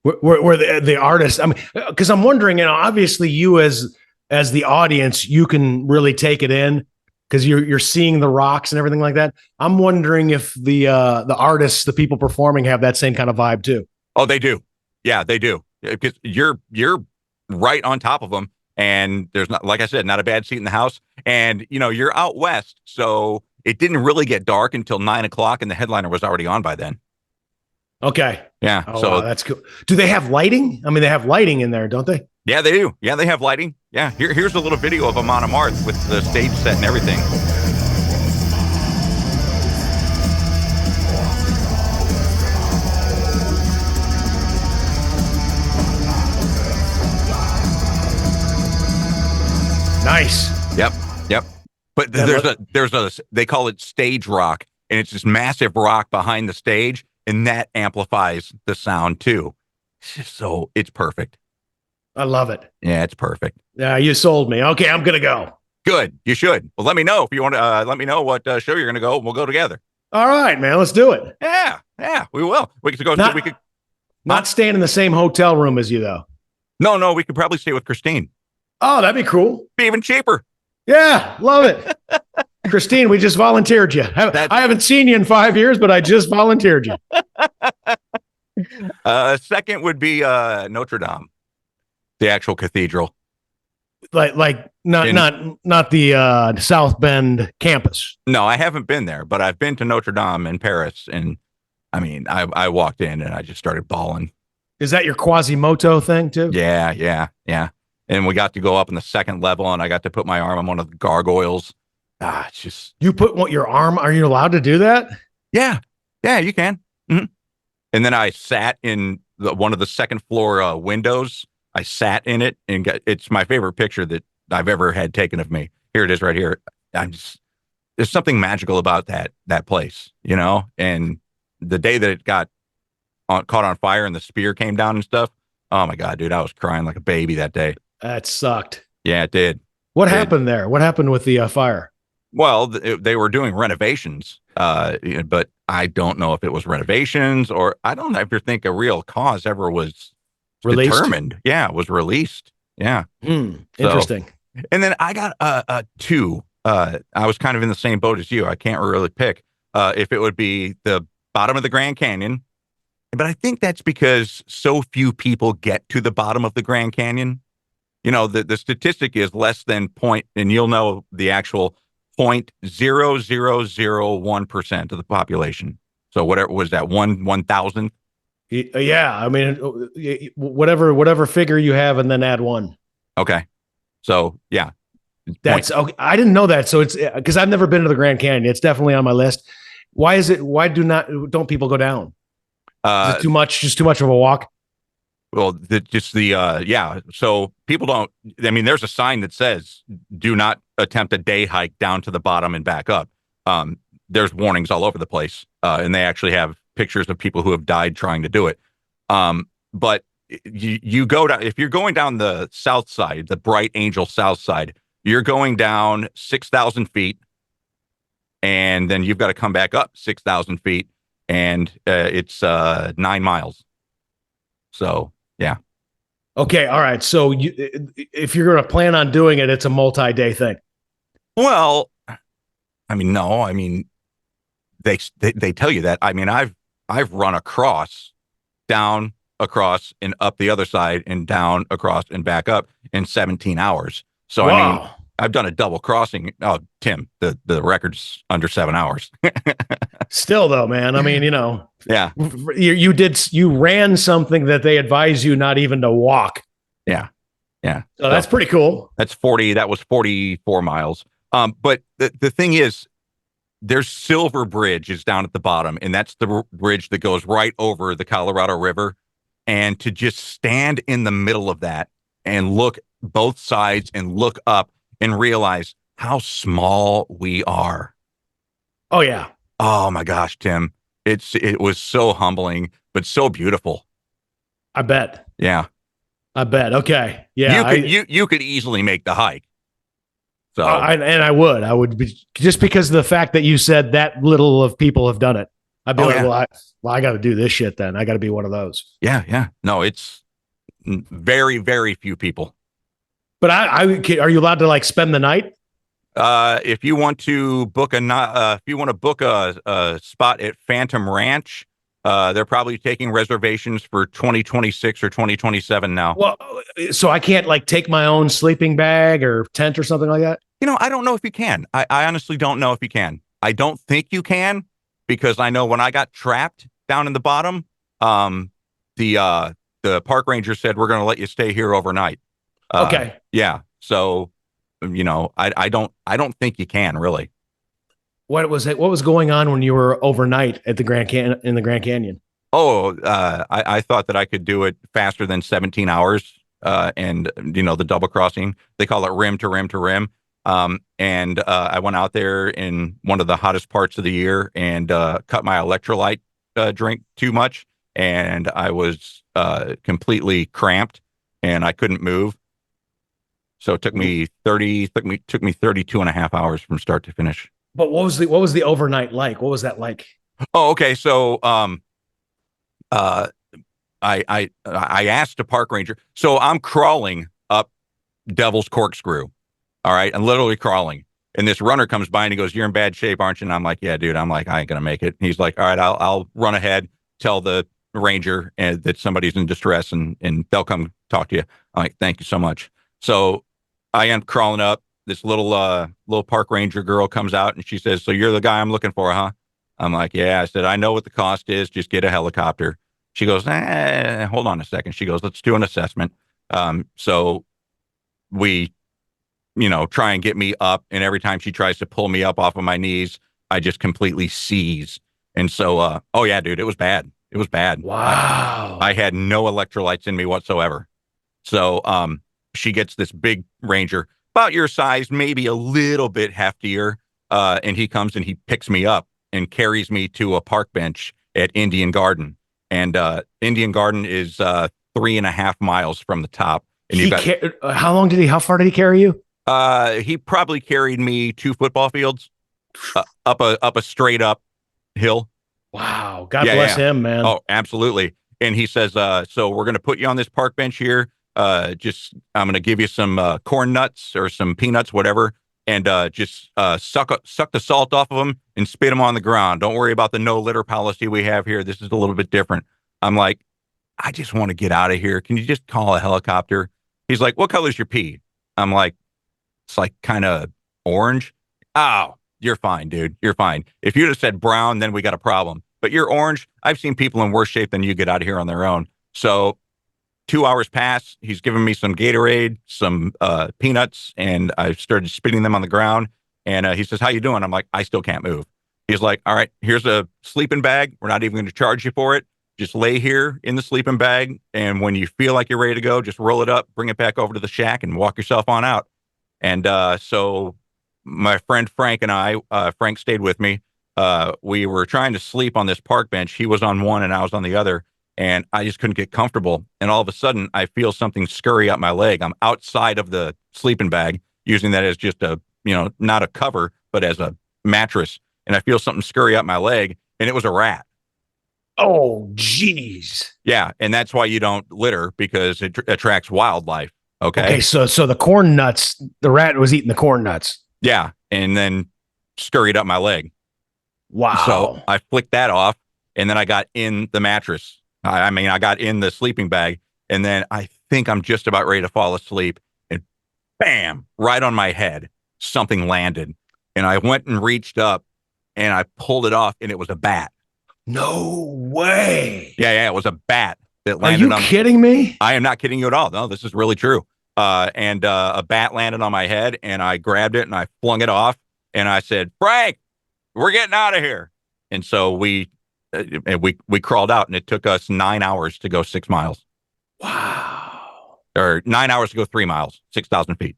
Where the artist, I mean, because I'm wondering, obviously you as as the audience, you can really take it in because you're seeing the rocks and everything like that. I'm wondering if the artists, the people performing, have that same kind of vibe too. Oh, they do. Yeah, they do. Because you're right on top of them, and there's not, like I said, not a bad seat in the house. And you're out west, so it didn't really get dark until 9:00, and the headliner was already on by then. Okay. Yeah. Oh, so wow, that's cool. Do they have lighting? I mean, they have lighting in there, don't they? Yeah, they do. Yeah, they have lighting. Yeah. Here's a little video of them on a Marth with the stage set and everything. Nice. Yep. But there's a they call it stage rock, and it's this massive rock behind the stage, and that amplifies the sound too. It's perfect. I love it. Yeah, it's perfect. Yeah, you sold me. Okay, I'm gonna go. Good. You should. Well, let me know if you want to. Let me know what show you're gonna go, and we'll go together. All right, man. Let's do it. Yeah, we will. We could go. Not staying in the same hotel room as you though. No, we could probably stay with Christine. Oh, that'd be cool. Be even cheaper. Yeah, love it. Christine, we just volunteered you. I haven't seen you in 5 years, but I just volunteered you. Second would be Notre-Dame, the actual cathedral. Like not the South Bend campus. No, I haven't been there, but I've been to Notre-Dame in Paris, and I mean, I walked in and I just started bawling. Is that your Quasimodo thing too? Yeah. And we got to go up in the second level, and I got to put my arm on one of the gargoyles. It's just... You put your arm... Are you allowed to do that? Yeah, you can. Mm-hmm. And then I sat in one of the second floor windows. I sat in it, and it's my favorite picture that I've ever had taken of me. Here it is right here. There's something magical about that place, And the day that it got caught on fire and the spear came down and stuff, oh my God, dude, I was crying like a baby that day. That sucked. Yeah, it did. What happened there? What happened with the fire? Well, they were doing renovations, but I don't know if it was renovations or I don't ever think a real cause ever was determined. Yeah, it was released. Yeah. Interesting. And then I got two. I was kind of in the same boat as you. I can't really pick if it would be the bottom of the Grand Canyon. But I think that's because so few people get to the bottom of the Grand Canyon. The statistic is less than and you'll know the actual 0.0001% of the population. So whatever was that, 1,000th? Yeah, I mean, whatever figure you have, and then add one. Okay, so yeah, that's okay. I didn't know that. So it's because I've never been to the Grand Canyon. It's definitely on my list. Why is it? Why don't people go down? Is it too much? Just too much of a walk? Well, so people don't, I mean, there's a sign that says, do not attempt a day hike down to the bottom and back up. There's warnings all over the place. And they actually have pictures of people who have died trying to do it. But you go down, if you're going down the south side, the Bright Angel south side, you're going down 6,000 feet. And then you've got to come back up 6,000 feet. And it's 9 miles. So, yeah. Okay. All right. So if you're going to plan on doing it, it's a multi-day thing. Well, I mean, no, I mean, they tell you that. I mean, I've run down across and up the other side and down across and back up in 17 hours. So, wow. I mean, I've done a double crossing. Oh, Tim, the record's under 7 hours. Still though, man, I mean, yeah, you ran something that they advise you not even to walk. Yeah. So that's pretty cool. That was 44 miles. But the thing is, there's Silver Bridge is down at the bottom, and that's the bridge that goes right over the Colorado River. And to just stand in the middle of that and look both sides and look up and realize how small we are. Oh yeah. Oh my gosh, Tim. It was so humbling, but so beautiful. I bet. Yeah. I bet. Okay. Yeah. You could easily make the hike. So I would be, just because of the fact that you said that little of people have done it. I'd be I got to do this shit then. I got to be one of those. Yeah. No, it's very, very few people. But are you allowed to like spend the night? If you want to book a spot at Phantom Ranch, they're probably taking reservations for 2026 or 2027 now. Well, so I can't like take my own sleeping bag or tent or something like that? I don't know if you can. I honestly don't know if you can. I don't think you can, because I know when I got trapped down in the bottom, the park ranger said, we're going to let you stay here overnight. Okay. Yeah. So, I don't think you can really. What was going on when you were overnight at the Grand Canyon? Oh, I thought that I could do it faster than 17 hours. And the double crossing, they call it rim to rim to rim. And I went out there in one of the hottest parts of the year and cut my electrolyte drink too much. And I was completely cramped and I couldn't move. So it took me 32 and a half hours from start to finish. But what was the overnight like? What was that like? Oh, okay. So I asked a park ranger. So I'm crawling up Devil's Corkscrew. All right. I'm literally crawling. And this runner comes by and he goes, "You're in bad shape, aren't you?" And I'm like, "Yeah, dude." I'm like, "I ain't going to make it." He's like, "All right, I'll run ahead, tell the ranger that somebody's in distress and they'll come talk to you." I'm like, "Thank you so much." So I end up crawling up. This little park ranger girl comes out and she says, "So you're the guy I'm looking for, huh?" I'm like, "Yeah." I said, "I know what the cost is. Just get a helicopter." She goes, "Hold on a second." She goes, "Let's do an assessment." So we, try and get me up. And every time she tries to pull me up off of my knees, I just completely seize. And so, oh yeah, dude, it was bad. It was bad. Wow. I had no electrolytes in me whatsoever. So she gets this big ranger, about your size, maybe a little bit heftier. And he comes and he picks me up and carries me to a park bench at Indian Garden. And Indian Garden is 3.5 miles from the top. And how far did he carry you? He probably carried me 2 football fields up a straight up hill. Wow. God bless him, man. Oh, absolutely. And he says, "So we're going to put you on this park bench here. I'm going to give you some corn nuts or some peanuts, whatever. And just suck the salt off of them and spit them on the ground. Don't worry about the no litter policy we have here. This is a little bit different." I'm like, "I just want to get out of here. Can you just call a helicopter?" He's like, "What color's your pee?" I'm like, "It's like kind of orange." "Oh, you're fine, dude. You're fine. If you'd have said brown, then we got a problem. But you're orange. I've seen people in worse shape than you get out of here on their own." So 2 hours pass. He's giving me some Gatorade, some peanuts, and I started spitting them on the ground. And he says, "How you doing?" I'm like, "I still can't move." He's like, "All right, here's a sleeping bag. We're not even going to charge you for it. Just lay here in the sleeping bag. And when you feel like you're ready to go, just roll it up, bring it back over to the shack and walk yourself on out." And so my friend Frank and I, Frank stayed with me. We were trying to sleep on this park bench. He was on one and I was on the other. And I just couldn't get comfortable. And all of a sudden, I feel something scurry up my leg. I'm outside of the sleeping bag, using that as just a, not a cover, but as a mattress. And I feel something scurry up my leg, and it was a rat. Oh, geez. Yeah, and that's why you don't litter, because it attracts wildlife. Okay, so the corn nuts, the rat was eating the corn nuts. Yeah, and then scurried up my leg. Wow. So I flicked that off, and then I got in the mattress. I got in the sleeping bag, and then I think I'm just about ready to fall asleep, and bam, right on my head, something landed. And I went and reached up, and I pulled it off, and it was a bat. No way. Yeah, it was a bat that landed. Are you kidding me? I am not kidding you at all. No, this is really true. And a bat landed on my head, and I grabbed it, and I flung it off, and I said, "Frank, we're getting out of here." And so we crawled out, and it took us 9 hours to go 6 miles. Wow. Or 9 hours to go 3 miles, 6,000 feet.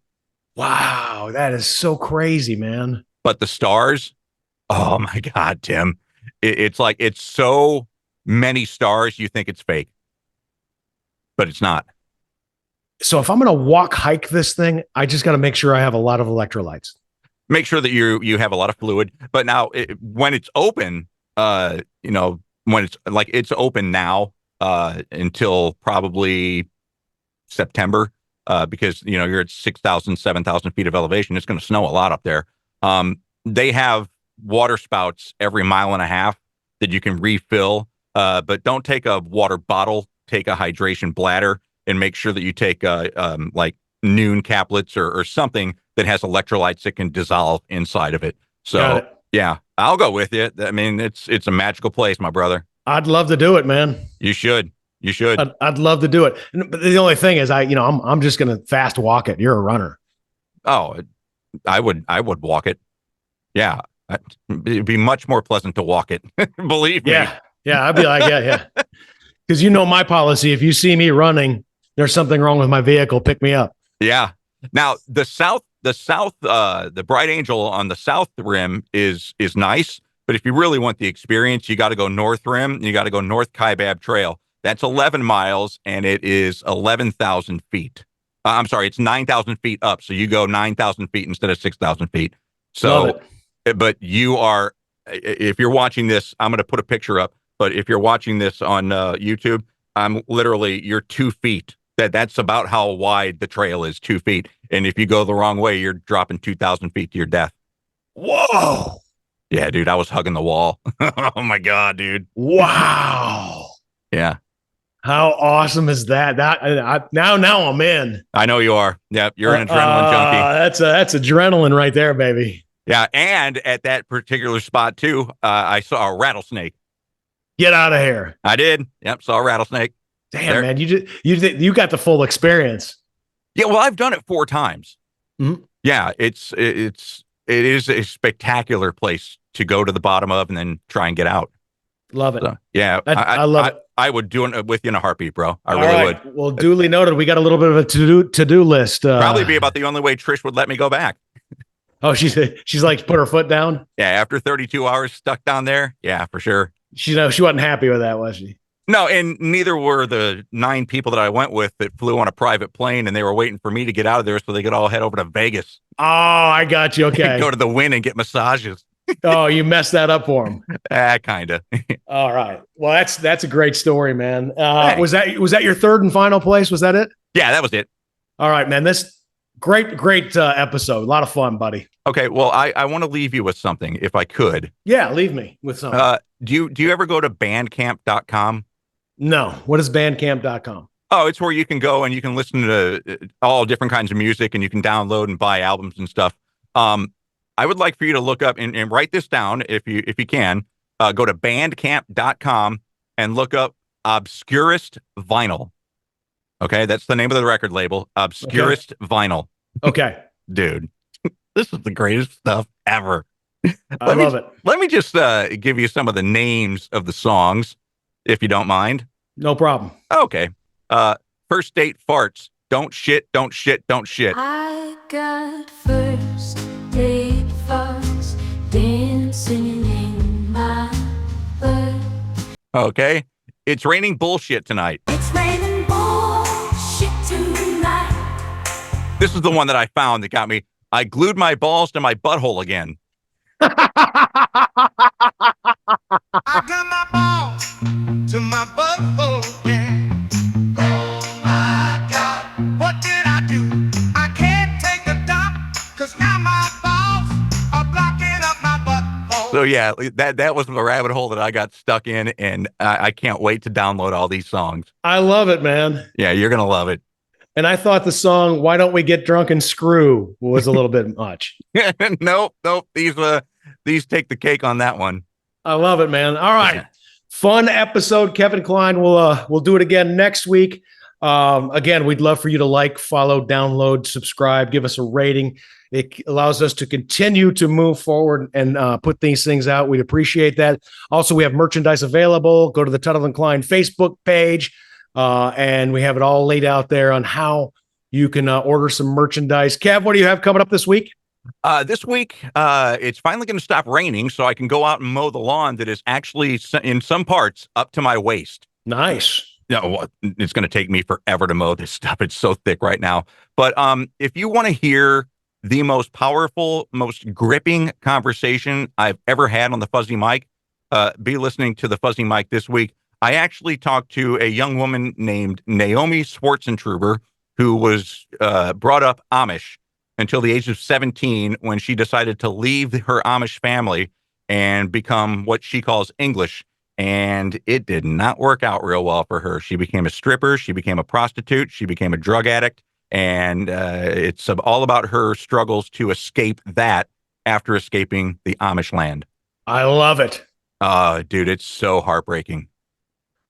Wow. That is so crazy, man. But the stars, oh my God, Tim. It's like, it's so many stars, you think it's fake, but it's not. So if I'm going to hike this thing, I just got to make sure I have a lot of electrolytes. Make sure that you have a lot of fluid. But now when it's open, when it's open now until probably September, because, you're at 6,000, 7,000 feet of elevation. It's going to snow a lot up there. They have water spouts every mile and a half that you can refill, but don't take a water bottle, take a hydration bladder, and make sure that you take like Noon caplets or something that has electrolytes that can dissolve inside of it. So yeah, I'll go with you. I mean, it's a magical place, my brother. I'd love to do it, man. You should. I'd love to do it. But the only thing is, I'm just gonna fast walk it. You're a runner. Oh, I would walk it. Yeah, it'd be much more pleasant to walk it. Believe me. Yeah. I'd be like, yeah. Because my policy. If you see me running, there's something wrong with my vehicle. Pick me up. Yeah. Now the Bright Angel on the south rim is nice, but if you really want the experience, you got to go north rim. You got to go North Kaibab Trail. That's 11 miles, and it is 11,000 feet. I'm sorry, it's 9,000 feet up. So you go 9,000 feet instead of 6,000 feet. So, but you are, if you're watching this, I'm going to put a picture up. But if you're watching this on YouTube, you're 2 feet. That's about how wide the trail is, 2 feet. And if you go the wrong way, you're dropping 2,000 feet to your death. Whoa. Yeah, dude, I was hugging the wall. Oh my God, dude. Wow. Yeah. How awesome is that? Now I'm in. I know you are. Yep, you're an adrenaline junkie. That's adrenaline right there, baby. Yeah, and at that particular spot too, I saw a rattlesnake. Get out of here. I did. Yep, saw a rattlesnake. Damn, man, you got the full experience. Yeah, well, I've done it 4 times. Mm-hmm. Yeah, it is a spectacular place to go to the bottom of and then try and get out. Love it. So, yeah, I love it. I would do it with you in a heartbeat, bro. I really would. Well, duly noted. We got a little bit of a to-do list. Probably be about the only way Trish would let me go back. Oh, she's like put her foot down. Yeah, after 32 hours stuck down there. Yeah, for sure. She wasn't happy with that, was she? No, and neither were the 9 people that I went with that flew on a private plane, and they were waiting for me to get out of there so they could all head over to Vegas. Oh, I got you. Okay. Go to the Wynn and get massages. Oh, you messed that up for him. Kind of. All right. Well, that's a great story, man. Was that your third and final place? Was that it? Yeah, that was it. All right, man. This great episode. A lot of fun, buddy. Okay. Well, I want to leave you with something, if I could. Yeah, leave me with something. Do you ever go to bandcamp.com? No. What is bandcamp.com? Oh, it's where you can go and you can listen to all different kinds of music, and you can download and buy albums and stuff. I would like for you to look up and write this down if you can. Go to bandcamp.com and look up Obscurest Vinyl. Okay, that's the name of the record label, Obscurest Vinyl. Okay. Dude, this is the greatest stuff ever. I love it. Let me just give you some of the names of the songs, if you don't mind. No problem. Okay. First Date Farts. Don't shit, don't shit, don't shit. I got first date farts dancing in my butt. Okay. It's Raining Bullshit Tonight. It's raining bullshit tonight. This is the one that I found that got me. I glued my balls to my butthole again. I got my balls to my butthole, yeah. Oh my God, what did I do? I can't take a dump, 'cause now my balls are blocking up my butthole. So yeah, that was the rabbit hole that I got stuck in, and I can't wait to download all these songs. I love it, man. Yeah, you're gonna love it. And I thought the song "Why Don't We Get Drunk and Screw" was a little bit much. Nope. These take the cake on that one. I love it, man. All right. Fun episode. Kevin Kline. We'll do it again next week. Again, we'd love for you to like, follow, download, subscribe, give us a rating. It allows us to continue to move forward and put these things out. We'd appreciate that. Also, we have merchandise available. Go to the Tuttle and Kline Facebook page, and we have it all laid out there on how you can order some merchandise. Kev, what do you have coming up this week? This week, it's finally going to stop raining, so I can go out and mow the lawn that is actually, in some parts, up to my waist. Nice. It's going to take me forever to mow this stuff. It's so thick right now. But if you want to hear the most powerful, most gripping conversation I've ever had on the Fuzzy Mic, be listening to the Fuzzy Mic this week. I actually talked to a young woman named Naomi Schwartzentruber, who was brought up Amish until the age of 17 when she decided to leave her Amish family and become what she calls English. And it did not work out real well for her. She became a stripper. She became a prostitute. She became a drug addict. And it's all about her struggles to escape that after escaping the Amish land. I love it. Dude, it's so heartbreaking.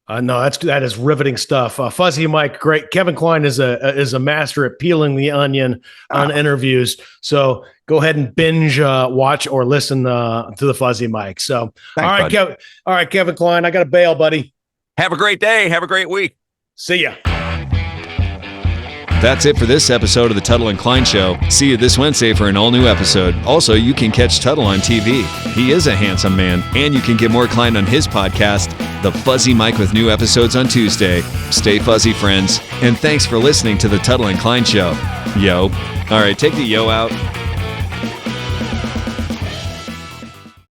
No, that is riveting stuff. Fuzzy Mike, great. Kevin Kline is a master at peeling the onion on interviews. So go ahead and binge watch or listen to the Fuzzy Mike. So Thanks, all right, Kevin Kline, I got to bail, buddy. Have a great day. Have a great week. See ya. That's it for this episode of the Tuttle and Kline Show. See you this Wednesday for an all-new episode. Also, you can catch Tuttle on TV. He is a handsome man, and you can get more Kline on his podcast, The Fuzzy Mike, with new episodes on Tuesday. Stay fuzzy, friends, and thanks for listening to the Tuttle and Kline Show. Yo. All right, take the yo out.